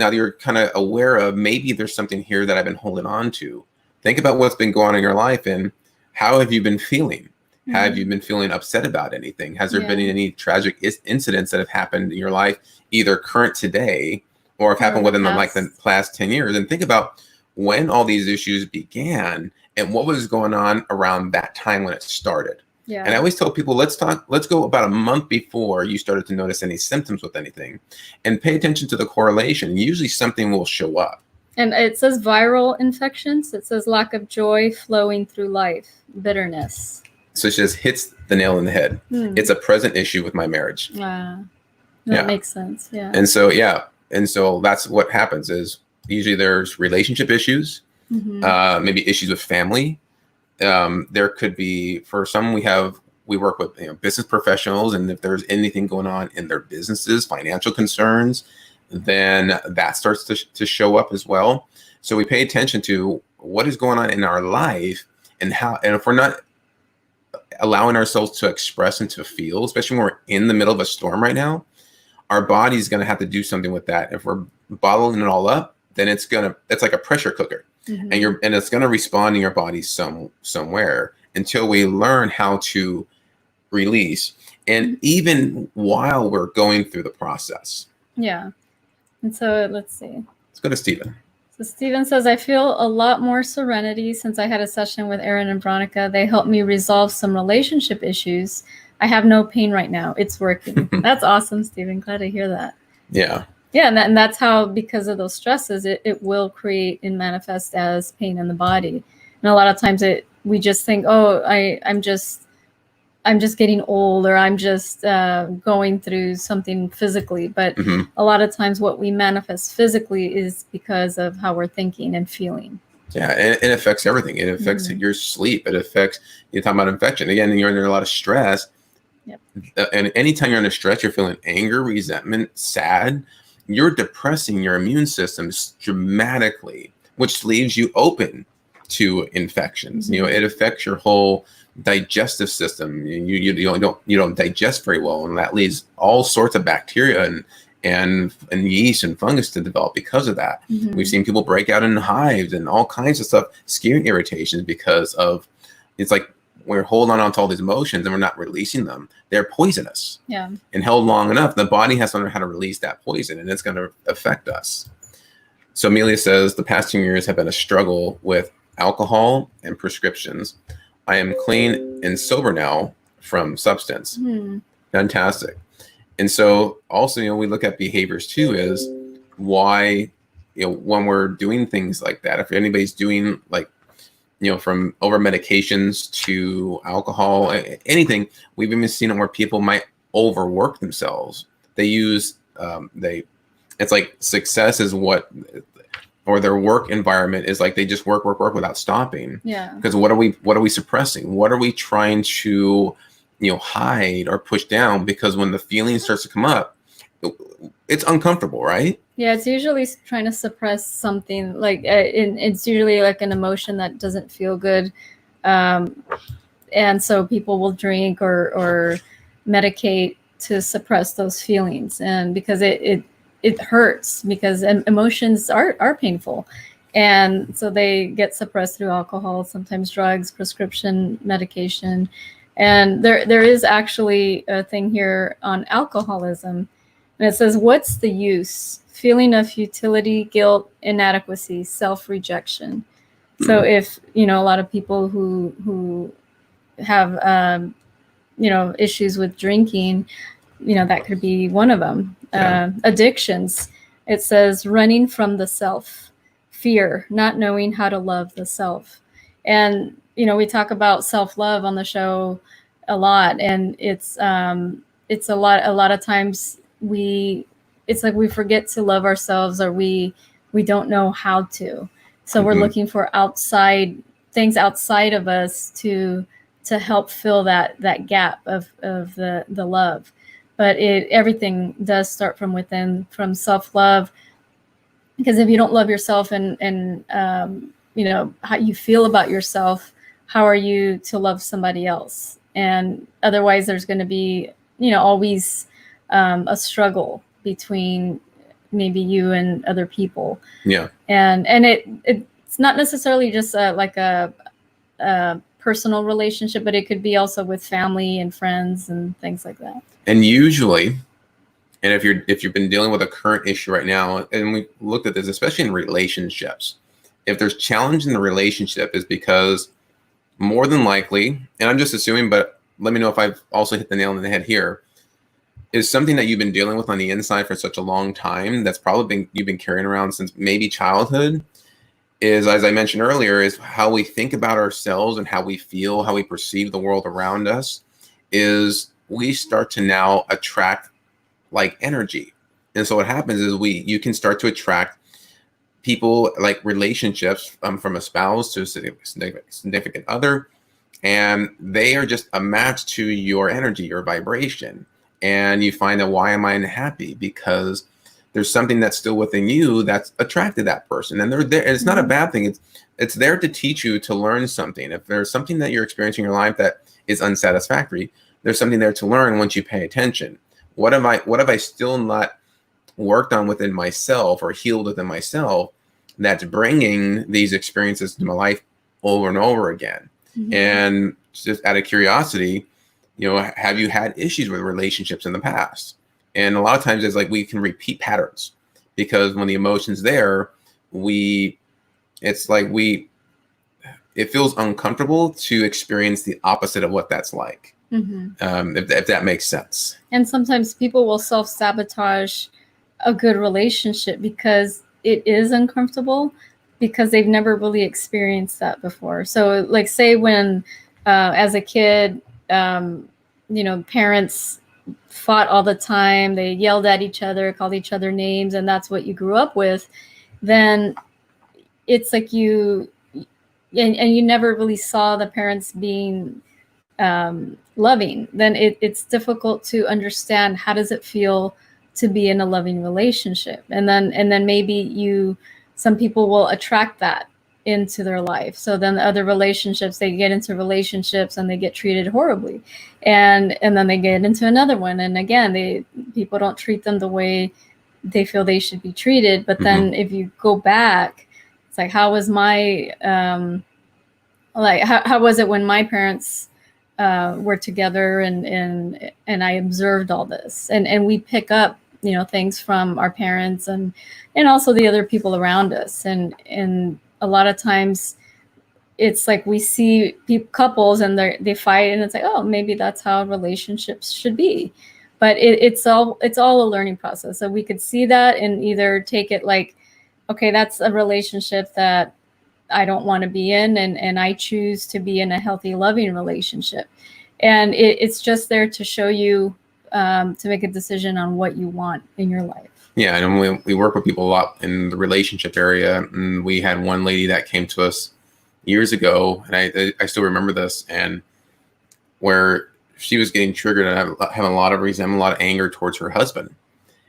S1: that you're kind of aware of, maybe there's something here that I've been holding on to. Think about what's been going on in your life, and how have you been feeling? Have you been feeling upset about anything? Has there been any tragic incidents that have happened in your life, either current today or have happened within the past 10 years? And think about when all these issues began and what was going on around that time when it started.
S2: Yeah.
S1: And I always tell people, let's go about a month before you started to notice any symptoms with anything, and pay attention to the correlation. Usually something will show up.
S2: And it says viral infections. It says lack of joy flowing through life, bitterness.
S1: So she just hits the nail on the head. It's a present issue with my marriage.
S2: That
S1: Yeah.
S2: makes sense. Yeah.
S1: And so that's what happens is usually there's relationship issues, maybe issues with family. There could be, for some, we work with business professionals, and if there's anything going on in their businesses, financial concerns, then that starts to show up as well. So we pay attention to what is going on in our life and if we're not allowing ourselves to express and to feel, especially when we're in the middle of a storm right now, our body's going to have to do something with that. If we're bottling it all up, then it's like a pressure cooker, and it's going to respond in your body somewhere until we learn how to release. And even while we're going through the process.
S2: Yeah. And so let's see.
S1: Let's go to Stephen.
S2: So Stephen says, I feel a lot more serenity since I had a session with Aaron and Veronica. They helped me resolve some relationship issues. I have no pain right now. It's working. That's awesome, Stephen. Glad to hear that.
S1: Yeah.
S2: Yeah, and that's how, because of those stresses, it will create and manifest as pain in the body. And a lot of times we just think, oh, I'm just getting old, or I'm just going through something physically. But a lot of times what we manifest physically is because of how we're thinking and feeling.
S1: Yeah, and it affects everything. It affects your sleep. It affects, you're talking about infection. Again, you're under a lot of stress.
S2: Yep.
S1: And anytime you're under stress, you're feeling anger, resentment, sad. You're depressing your immune system dramatically, which leaves you open to infections. It affects your whole digestive system. You don't digest very well, and that leads all sorts of bacteria and yeast and fungus to develop because of that. We've seen people break out in hives and all kinds of stuff, skin irritations, because of, it's like we're holding on to all these emotions and we're not releasing them. They're poisonous.
S2: Yeah. And
S1: held long enough, the body has to learn how to release that poison, and it's going to affect us. So Amelia says, the past 2 years have been a struggle with alcohol and prescriptions. I am clean and sober now from substance. Fantastic. And so also, we look at behaviors too, is why, when we're doing things like that, if anybody's doing from over medications to alcohol, anything, we've even seen it where people might overwork themselves. They use, it's like success is or their work environment is like they just work without stopping.
S2: Yeah.
S1: Because what are we suppressing? What are we trying to, hide or push down? Because when the feeling starts to come up, it's uncomfortable, right?
S2: Yeah, it's usually trying to suppress something. It's usually like an emotion that doesn't feel good, and so people will drink or medicate to suppress those feelings, and because it hurts, because emotions are painful, and so they get suppressed through alcohol, sometimes drugs, prescription medication. And there is actually a thing here on alcoholism, and it says, what's the use? Feeling of futility, guilt, inadequacy, self-rejection. So if, a lot of people who have, issues with drinking, that could be one of them. Addictions. It says running from the self, fear, not knowing how to love the self. And, we talk about self-love on the show a lot, and it's a lot of times it's like we forget to love ourselves, or we don't know how to. So we're looking for things outside of us to help fill that gap of the love. But everything does start from within, from self-love. Because if you don't love yourself and how you feel about yourself, how are you to love somebody else? And otherwise there's going to be, always a struggle between maybe you and other people.
S1: Yeah.
S2: And it's not necessarily just like a personal relationship, but it could be also with family and friends and things like that.
S1: And usually, and if you've been dealing with a current issue right now, and we looked at this, especially in relationships, if there's challenge in the relationship, is because more than likely, and I'm just assuming, but let me know if I've also hit the nail on the head here, is something that you've been dealing with on the inside for such a long time. That's probably you've been carrying around since maybe childhood. Is, as I mentioned earlier, is how we think about ourselves and how we feel, how we perceive the world around us. Is we start to now attract like energy. And so what happens is you can start to attract people, like relationships, from a spouse to a significant other, and they are just a match to your energy, your vibration. And you find that, why am I unhappy? Because there's something that's still within you that's attracted that person, and they're there. And it's not a bad thing. It's there to teach you to learn something. If there's something that you're experiencing in your life that is unsatisfactory, there's something there to learn once you pay attention. What have I still not worked on within myself or healed within myself that's bringing these experiences to my life over and over again? Mm-hmm. And just out of curiosity, have you had issues with relationships in the past? And a lot of times it's like we can repeat patterns, because when the emotion's there, it feels uncomfortable to experience the opposite of what that's like. Mm-hmm. If that makes sense.
S2: And sometimes people will self-sabotage a good relationship because it is uncomfortable, because they've never really experienced that before. So like, say when as a kid, parents fought all the time, they yelled at each other, called each other names, and that's what you grew up with, then it's like you never really saw the parents being loving. Then it's difficult to understand, how does it feel to be in a loving relationship? And then maybe some people will attract that into their life. So then the other relationships, they get into relationships and they get treated horribly, and then they get into another one, and again people don't treat them the way they feel they should be treated. But then if you go back, it's like, how was my how was it when my parents were together, and I observed all this, and we pick up things from our parents and also the other people around us, and a lot of times it's like we see couples and they fight, and it's like, oh, maybe that's how relationships should be. But it's all a learning process. So we could see that and either take it like, okay, that's a relationship that I don't want to be in, and I choose to be in a healthy, loving relationship. And it's just there to show you, to make a decision on what you want in your life.
S1: Yeah, and we work with people a lot in the relationship area. And we had one lady that came to us years ago, and I still remember this, and where she was getting triggered and having a lot of resentment, a lot of anger towards her husband.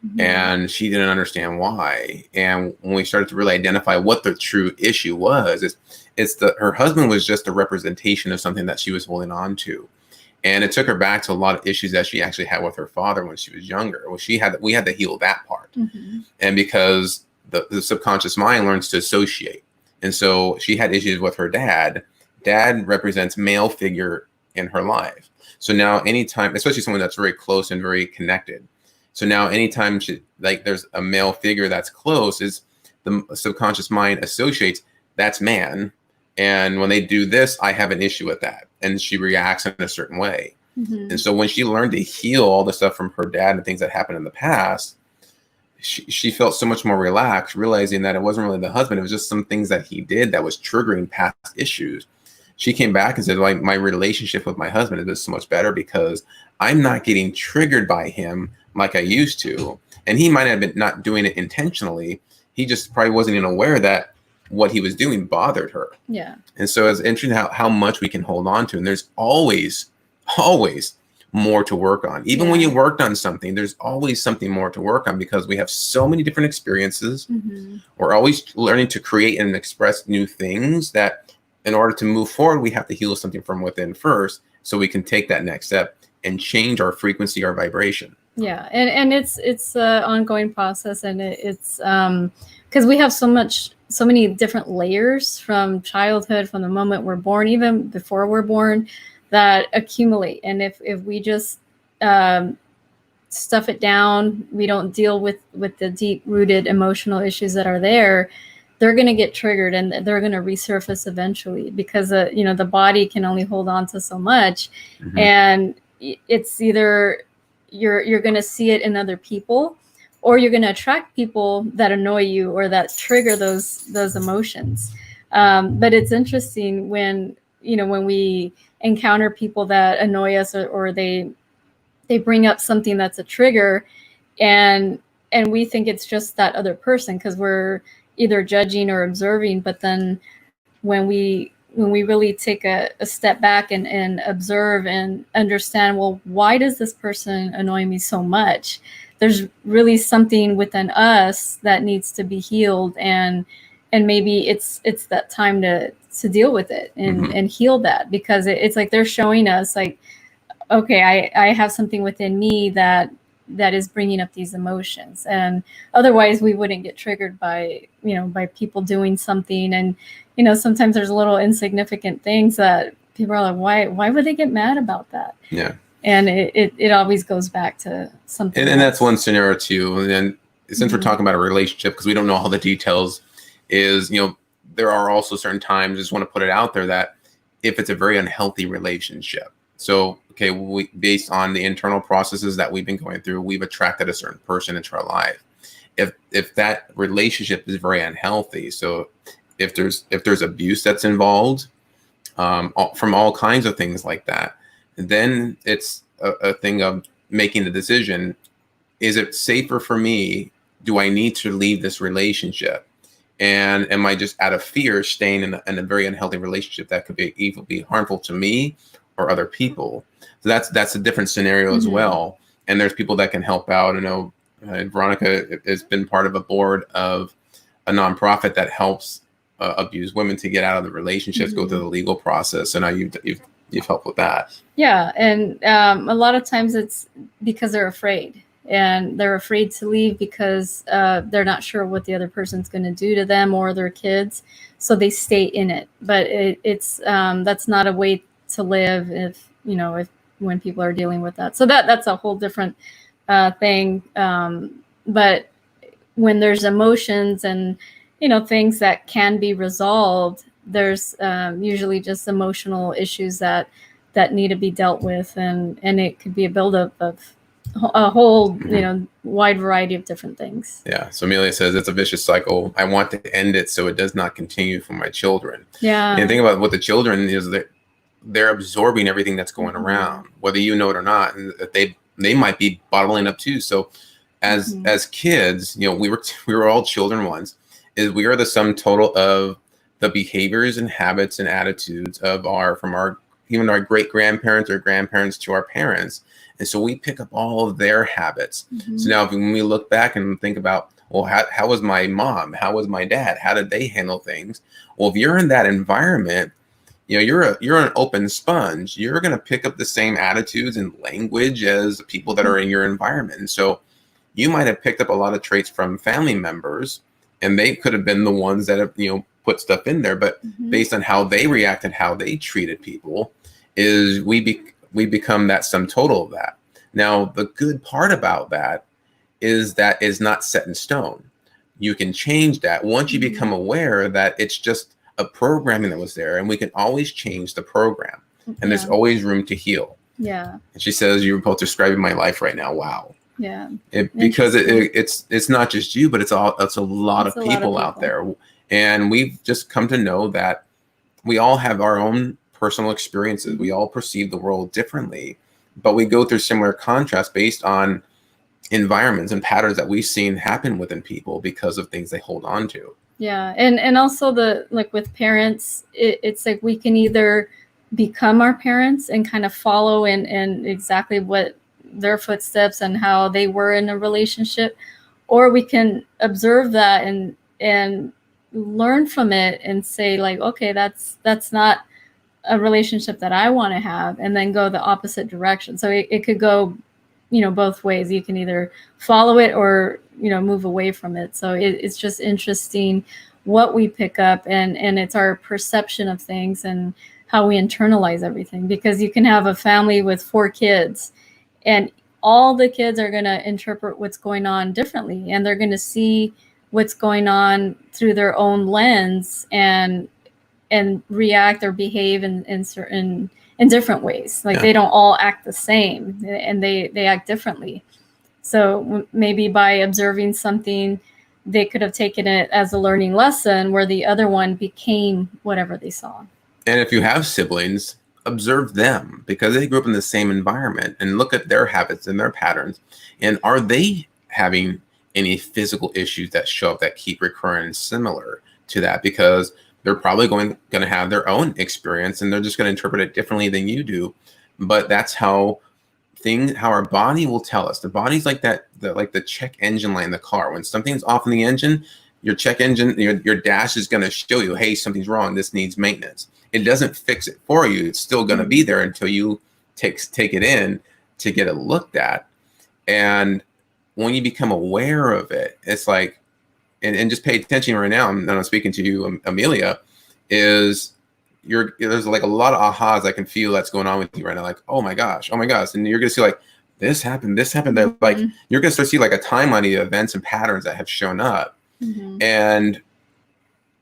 S1: Mm-hmm. And she didn't understand why. And when we started to really identify what the true issue was, her husband was just a representation of something that she was holding on to. And it took her back to a lot of issues that she actually had with her father when she was younger. Well, we had to heal that part. Mm-hmm. And because the subconscious mind learns to associate. And so she had issues with her dad. Dad represents male figure in her life. So now anytime, especially someone that's very close and very connected. So now anytime there's a male figure that's close, is the subconscious mind associates that's man. And when they do this, I have an issue with that. And she reacts in a certain way. Mm-hmm. And so when she learned to heal all the stuff from her dad and things that happened in the past, she felt so much more relaxed, realizing that it wasn't really the husband. It was just some things that he did that was triggering past issues. She came back and said, like, my relationship with my husband is so much better because I'm not getting triggered by him like I used to. And he might have been not doing it intentionally. He just probably wasn't even aware that what he was doing bothered her.
S2: Yeah.
S1: And so it's interesting how much we can hold on to. And there's always more to work on. Even when you worked on something, there's always something more to work on, because we have so many different experiences. Mm-hmm. We're always learning to create and express new things, that in order to move forward, we have to heal something from within first, so we can take that next step and change our frequency, our vibration.
S2: Yeah. And it's an ongoing process, and it's because we have so many different layers from childhood, from the moment we're born, even before we're born, that accumulate. And if we just stuff it down, we don't deal with the deep rooted emotional issues that are there, they're going to get triggered, and they're going to resurface eventually, because the body can only hold on to so much. Mm-hmm. And it's either you're going to see it in other people, or you're going to attract people that annoy you or that trigger those emotions. But it's interesting when, when we encounter people that annoy us, or they bring up something that's a trigger, and we think it's just that other person because we're either judging or observing. But then when we really take a step back and observe and understand, well, why does this person annoy me so much? There's really something within us that needs to be healed, and maybe it's that time to deal with it and heal that, because it's like they're showing us like, okay, I have something within me that is bringing up these emotions, and otherwise we wouldn't get triggered by people doing something. And sometimes there's little insignificant things that people are like, why would they get mad about that?
S1: Yeah.
S2: And it always goes back to something.
S1: And that's one scenario too. And then since we're talking about a relationship, because we don't know all the details, is there are also certain times, just want to put it out there, that if it's a very unhealthy relationship. So, okay, based on the internal processes that we've been going through, we've attracted a certain person into our life. If that relationship is very unhealthy, so if there's abuse that's involved, from all kinds of things like that, then it's a thing of making the decision: is it safer for me? Do I need to leave this relationship? And am I just out of fear staying in a very unhealthy relationship that could be harmful to me or other people? So that's a different scenario as well. And there's people that can help out. Veronica has been part of a board of a nonprofit that helps abused women to get out of the relationships, go through the legal process. And now you've helped with that.
S2: Yeah, and a lot of times it's because they're afraid. And they're afraid to leave because they're not sure what the other person's going to do to them or their kids, so they stay in it. But it's that's not a way to live if when people are dealing with that. So that's a whole different thing. But when there's emotions and things that can be resolved, there's usually just emotional issues that need to be dealt with, and it could be a buildup of a whole wide variety of different things.
S1: Yeah. So Amelia says it's a vicious cycle. I want to end it so it does not continue for my children.
S2: Yeah.
S1: And think about what the children is, that they're absorbing everything that's going around, whether you know it or not, and that they might be bottling up too. So as kids, we were all children once. We are the sum total of the behaviors and habits and attitudes of from our great grandparents or grandparents to our parents. And so we pick up all of their habits. So now when we look back and think about, well, how was my mom? How was my dad? How did they handle things? Well, if you're in that environment, you're an open sponge. You're going to pick up the same attitudes and language as the people that are in your environment. And so you might have picked up a lot of traits from family members, and they could have been the ones that have, put stuff in there. But based on how they reacted, how they treated people, is we become that sum total of that. Now, the good part about that is not set in stone. You can change that once you become aware that it's just a programming that was there, and we can always change the program, and there's always room to heal.
S2: Yeah.
S1: And she says, you're both describing my life right now. Wow.
S2: Yeah.
S1: Because it's not just you, but it's a lot of people out there. And we've just come to know that we all have our own personal experiences. We all perceive the world differently, but we go through similar contrasts based on environments and patterns that we've seen happen within people because of things they hold on to.
S2: Yeah. And also with parents, it's like we can either become our parents and kind of follow in exactly what their footsteps and how they were in a relationship, or we can observe that and learn from it and say like, okay, that's not a relationship that I want to have, and then go the opposite direction. So it could go, both ways. You can either follow it or, move away from it. So it's just interesting what we pick up, and it's our perception of things and how we internalize everything, because you can have a family with 4 kids, and all the kids are going to interpret what's going on differently, and they're going to see what's going on through their own lens and react or behave in certain in different ways. Like they don't all act the same, and they act differently. So maybe by observing something, they could have taken it as a learning lesson, where the other one became whatever they saw.
S1: And if you have siblings, observe them, because they grew up in the same environment, and look at their habits and their patterns. And are they having any physical issues that show up that keep recurring similar to that? Because they're probably going to have their own experience, and they're just going to interpret it differently than you do. But that's how our body will tell us. The body's like that, like the check engine light in the car. When something's off in the engine, your check engine, your dash is going to show you, hey, something's wrong. This needs maintenance. It doesn't fix it for you. It's still going to be there until you take it in to get it looked at. And when you become aware of it, it's like, and just pay attention right now. I'm speaking to you, Amelia, there's like a lot of ahas I can feel that's going on with you right now. Like, oh my gosh. And you're going to see like, this happened. That, like, you're going to start to see like a timeline of the events and patterns that have shown up. And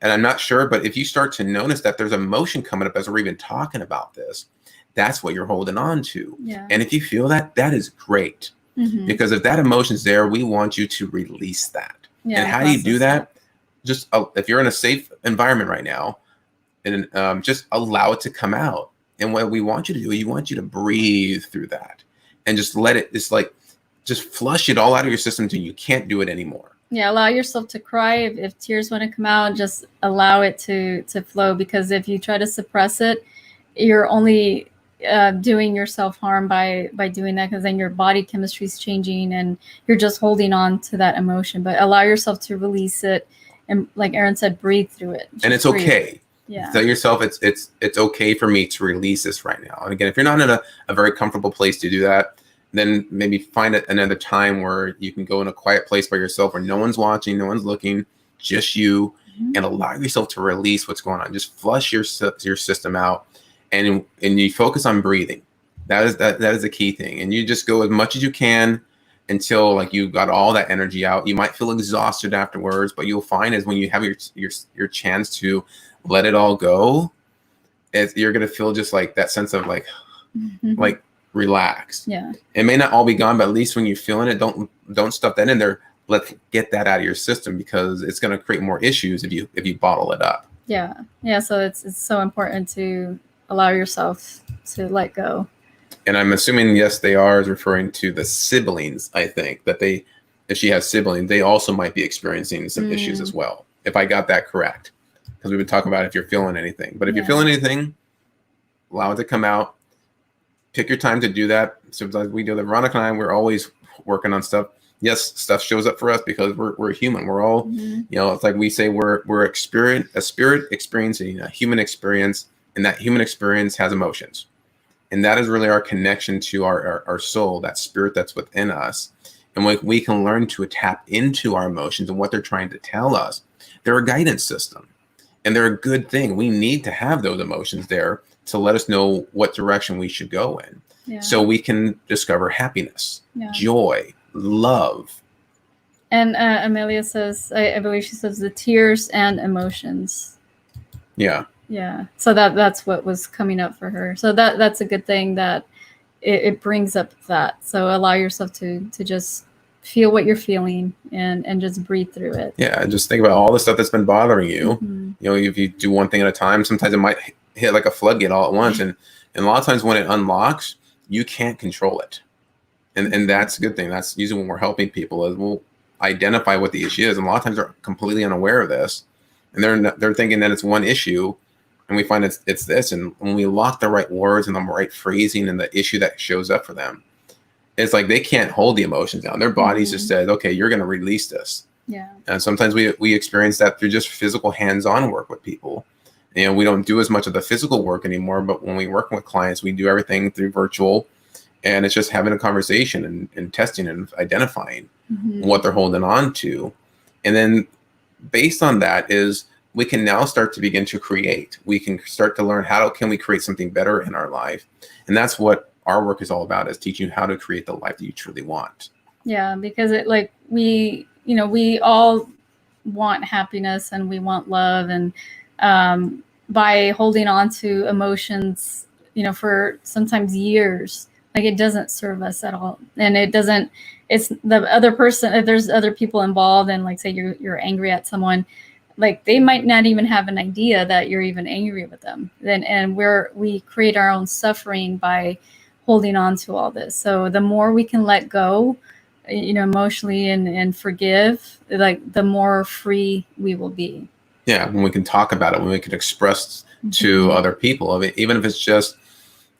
S1: I'm not sure, but if you start to notice that there's emotion coming up as we're even talking about this, that's what you're holding on to. And if you feel that, that is great. Because if that emotion's there, we want you to release that. And how do you do that? Just if you're in a safe environment right now, and just allow it to come out. And what we want you to do, we want you to breathe through that and just let it, just flush it all out of your system until you can't do it anymore.
S2: Yeah, allow yourself to cry. If tears want to come out, just allow it to flow. Because if you try to suppress it, you're only doing yourself harm by doing that, because then your body chemistry is changing and you're just holding on to that emotion. But allow yourself to release it, and like Aaron said, breathe through it.
S1: And it's okay.
S2: Yeah.
S1: Tell yourself it's okay for me to release this right now. And again, if you're not in a very comfortable place to do that, then maybe find another time where you can go in a quiet place by yourself where no one's watching, no one's looking, just you, and allow yourself to release what's going on. Just flush your system out, and you focus on breathing. That is the key thing. And you just go as much as you can until like you got all that energy out. You might feel exhausted afterwards, but you'll find is when you have your chance to let it all go, you're gonna feel just like that sense of like like relaxed.
S2: Yeah.
S1: It may not all be gone, but at least when you're feeling it, don't stuff that in there. Let's get that out of your system, because it's gonna create more issues if you bottle it up.
S2: Yeah. So it's so important to allow yourself to let go.
S1: And I'm assuming, yes, they are referring to the siblings. I think that if she has siblings, they also might be experiencing some issues as well. If I got that correct, because we've been talking about if you're feeling anything. But if you're feeling anything, allow it to come out. Pick your time to do that. Sometimes we do that. Veronica and I, we're always working on stuff. Yes, stuff shows up for us because we're human. We're all, it's like we say we're a spirit experiencing a human experience, and that human experience has emotions. And that is really our connection to our soul, that spirit that's within us. And we can learn to tap into our emotions and what they're trying to tell us. They're a guidance system, and they're a good thing. We need to have those emotions there to let us know what direction we should go in, so we can discover happiness, joy, love.
S2: And Amelia says, I believe she says, the tears and emotions.
S1: Yeah.
S2: So that's what was coming up for her. So that's a good thing, that it brings up that. So allow yourself to just feel what you're feeling and just breathe through it.
S1: Yeah. Just think about all the stuff that's been bothering you. If you do one thing at a time, sometimes it might hit like a floodgate all at once. And a lot of times when it unlocks, you can't control it. And that's a good thing. That's usually when we're helping people, is we'll identify what the issue is. And a lot of times they're completely unaware of this, and they're thinking that it's one issue, and we find it's this. And when we lock the right words and the right phrasing and the issue that shows up for them, it's like they can't hold the emotions down. Their bodies just said, okay, you're going to release this.
S2: Yeah.
S1: And sometimes we experience that through just physical hands-on work with people. We don't do as much of the physical work anymore, but when we work with clients, we do everything through virtual, and it's just having a conversation and testing and identifying what they're holding on to. And then based on that is we can now start to begin to create. We can start to learn can we create something better in our life. And that's what our work is all about, is teaching you how to create the life that you truly want.
S2: Yeah, because we all want happiness, and we want love, and by holding on to emotions for sometimes years. Like, it doesn't serve us at all. And it's the other person, if there's other people involved, and like, say you're angry at someone, like, they might not even have an idea that you're even angry with them. And we create our own suffering by holding on to all this. So the more we can let go, emotionally, and forgive, like, the more free we will be.
S1: Yeah, when we can talk about it, when we can express to other people, I mean, even if it's just,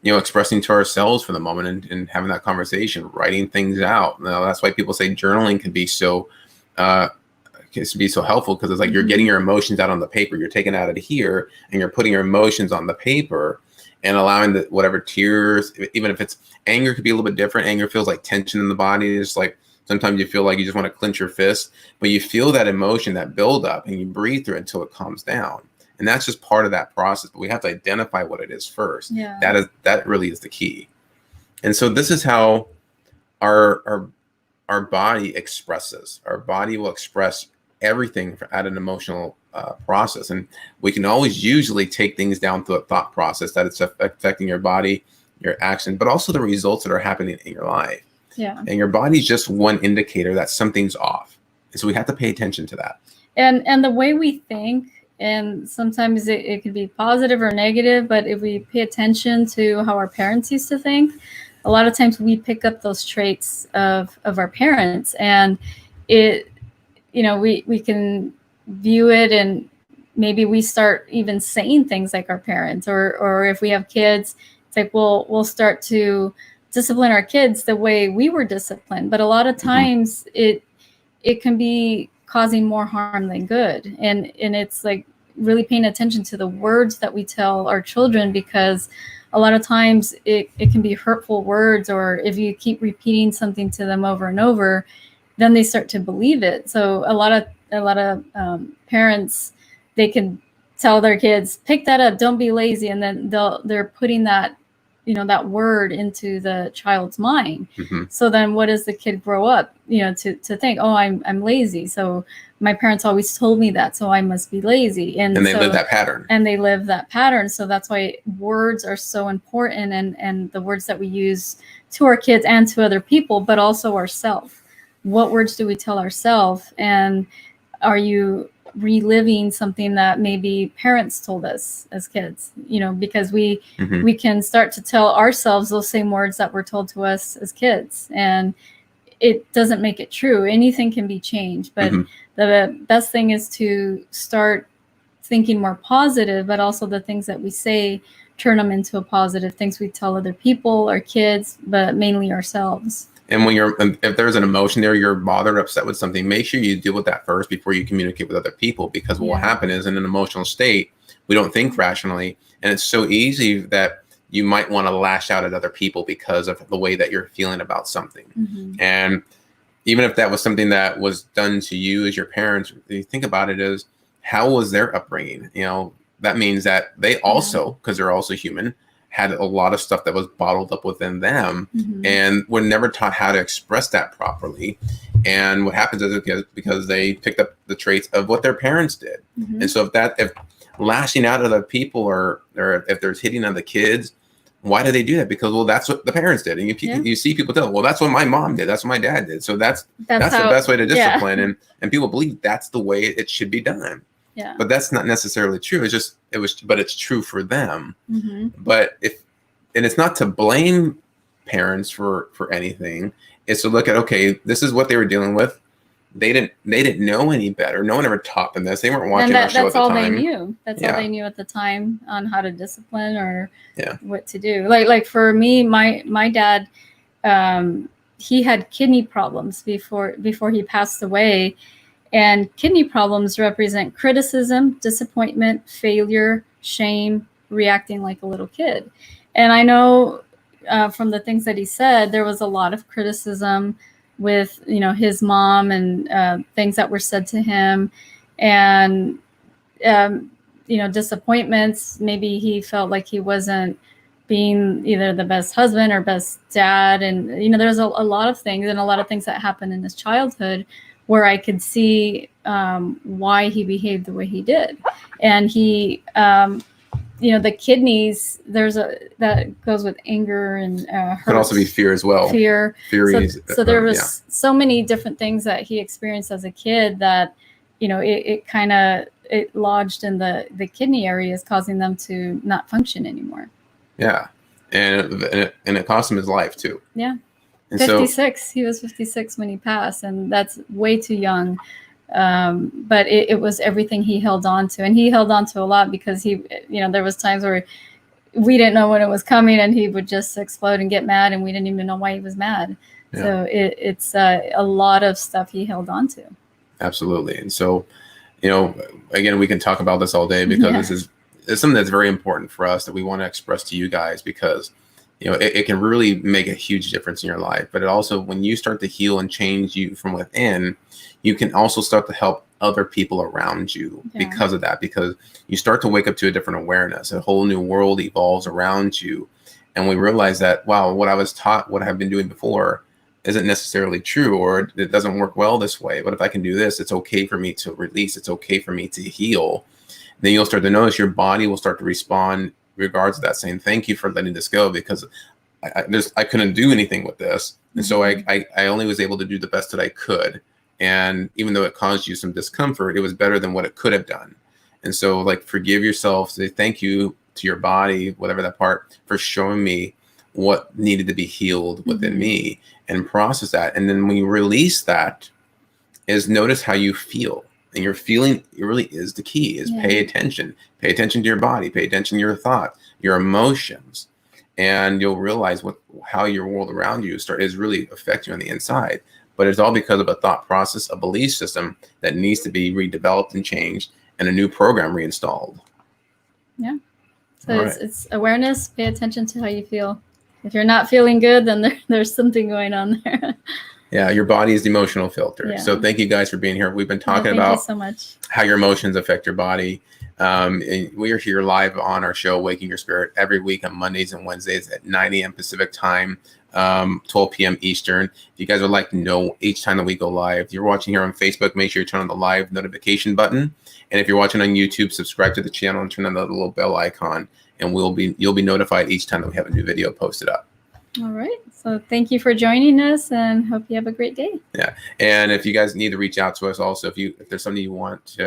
S1: expressing to ourselves for the moment, and having that conversation, writing things out. That's why people say journaling can be so helpful, because it's like you're getting your emotions out on the paper. You're taking out of here, and you're putting your emotions on the paper, and allowing whatever tears, even if it's anger, could be a little bit different. Anger feels like tension in the body. It's like sometimes you feel like you just want to clench your fist, but you feel that emotion, that build up, and you breathe through it until it calms down. And that's just part of that process. But we have to identify what it is first.
S2: Yeah.
S1: That really is the key. And so this is how our body expresses. Our body will express everything at an emotional process. And we can always usually take things down through a thought process that it's affecting your body, your action, but also the results that are happening in your life.
S2: Yeah.
S1: And your body's just one indicator that something's off. And so we have to pay attention to that.
S2: And the way we think, and sometimes it could be positive or negative, but if we pay attention to how our parents used to think, a lot of times we pick up those traits of our parents, and we can view it, and maybe we start even saying things like our parents, or if we have kids, it's like we'll start to discipline our kids the way we were disciplined. But a lot of times it can be causing more harm than good. And it's like really paying attention to the words that we tell our children, because a lot of times it can be hurtful words, or if you keep repeating something to them over and over, then they start to believe it. So a lot of parents, they can tell their kids, pick that up, don't be lazy. And then they're putting that, that word into the child's mind. So then what does the kid grow up, to think, oh, I'm lazy. So my parents always told me that, so I must be lazy. And
S1: they live that pattern.
S2: And they live that pattern. So that's why words are so important, and the words that we use to our kids and to other people, but also ourselves. What words do we tell ourselves? And are you reliving something that maybe parents told us as kids? Because we can start to tell ourselves those same words that were told to us as kids, and it doesn't make it true. Anything can be changed, but the best thing is to start thinking more positive, but also the things that we say, turn them into a positive, things we tell other people, our kids, but mainly ourselves.
S1: And if there's an emotion there, you're bothered, upset with something, make sure you deal with that first before you communicate with other people. Because what will happen is, in an emotional state, we don't think rationally. And it's so easy that you might want to lash out at other people because of the way that you're feeling about something. And even if that was something that was done to you as your parents, you think about it as, how was their upbringing? That means that they also, because they're also human, had a lot of stuff that was bottled up within them, and were never taught how to express that properly. And what happens is, because they picked up the traits of what their parents did. And so if lashing out at other people, or if there's hitting on the kids, why do they do that? Because, well, that's what the parents did. And you see people tell, well, that's what my mom did, that's what my dad did. So that's the best way to discipline. And people believe that's the way it should be done.
S2: Yeah.
S1: But that's not necessarily true. But it's true for them. But it's not to blame parents for anything. It's to look at, okay, this is what they were dealing with. They didn't know any better. No one ever taught them this. They weren't watching our show at the time.
S2: That's all they knew. That's all they knew at the time, on how to discipline or what to do. Like for me, my dad, he had kidney problems before he passed away. And kidney problems represent criticism, disappointment, failure, shame, reacting like a little kid. And I know from the things that he said, there was a lot of criticism with, his mom, and things that were said to him, and, disappointments. Maybe he felt like he wasn't being either the best husband or best dad. And, there's a lot of things, and a lot of things that happened in his childhood where I could see why he behaved the way he did. And he the kidneys, that goes with anger and
S1: Could also be fear as well.
S2: Fear.
S1: Furies.
S2: So there was so many different things that he experienced as a kid that, it lodged in the kidney areas, causing them to not function anymore.
S1: Yeah. And it cost him his life too.
S2: Yeah.
S1: And
S2: 56. He was 56 when he passed, and that's way too young. But it was everything he held on to, and he held on to a lot because there was times where we didn't know when it was coming, and he would just explode and get mad, and we didn't even know why he was mad. Yeah. So it's a lot of stuff he held on to.
S1: Absolutely. And so, again, we can talk about this all day because this is something that's very important for us that we want to express to you guys, because it can really make a huge difference in your life. But it also, when you start to heal and change you from within, you can also start to help other people around you because of that, because you start to wake up to a different awareness. A whole new world evolves around you. And we realize that, wow, what I was taught, what I've been doing before isn't necessarily true, or it doesn't work well this way. But if I can do this, it's okay for me to release. It's okay for me to heal. Then you'll start to notice your body will start to respond in regards to that, saying, thank you for letting this go, because I couldn't do anything with this. And so I only was able to do the best that I could. And even though it caused you some discomfort, it was better than what it could have done. And so, forgive yourself, say thank you to your body, whatever that part, for showing me what needed to be healed within me, and process that. And then when you release that, is notice how you feel. And your feeling, it really is the key, is pay attention. Pay attention to your body, pay attention to your thoughts, your emotions. And you'll realize how your world around you is really affecting you on the inside. But it's all because of a thought process, a belief system that needs to be redeveloped and changed, and a new program reinstalled.
S2: Yeah. So it's awareness. Pay attention to how you feel. If you're not feeling good, then there's something going on there.
S1: Yeah, your body is the emotional filter. Yeah. So thank you guys for being here. We've been talking about
S2: so much.
S1: How your emotions affect your body. And we are here live on our show, Awaken Your Spirit, every week on Mondays and Wednesdays at 9 a.m. Pacific time, 12 p.m. Eastern. If you guys would like to know each time that we go live, if you're watching here on Facebook, make sure you turn on the live notification button. And if you're watching on YouTube, subscribe to the channel and turn on the little bell icon, and you'll be notified each time that we have a new video posted up.
S2: All right. So thank you for joining us, and hope you have a great day.
S1: Yeah. And if you guys need to reach out to us also, if there's something you want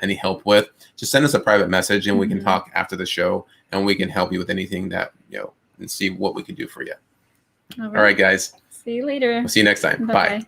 S1: any help with, just send us a private message, and we can talk after the show, and we can help you with anything that, and see what we can do for you. All right, guys.
S2: See you later.
S1: We'll see you next time. Bye.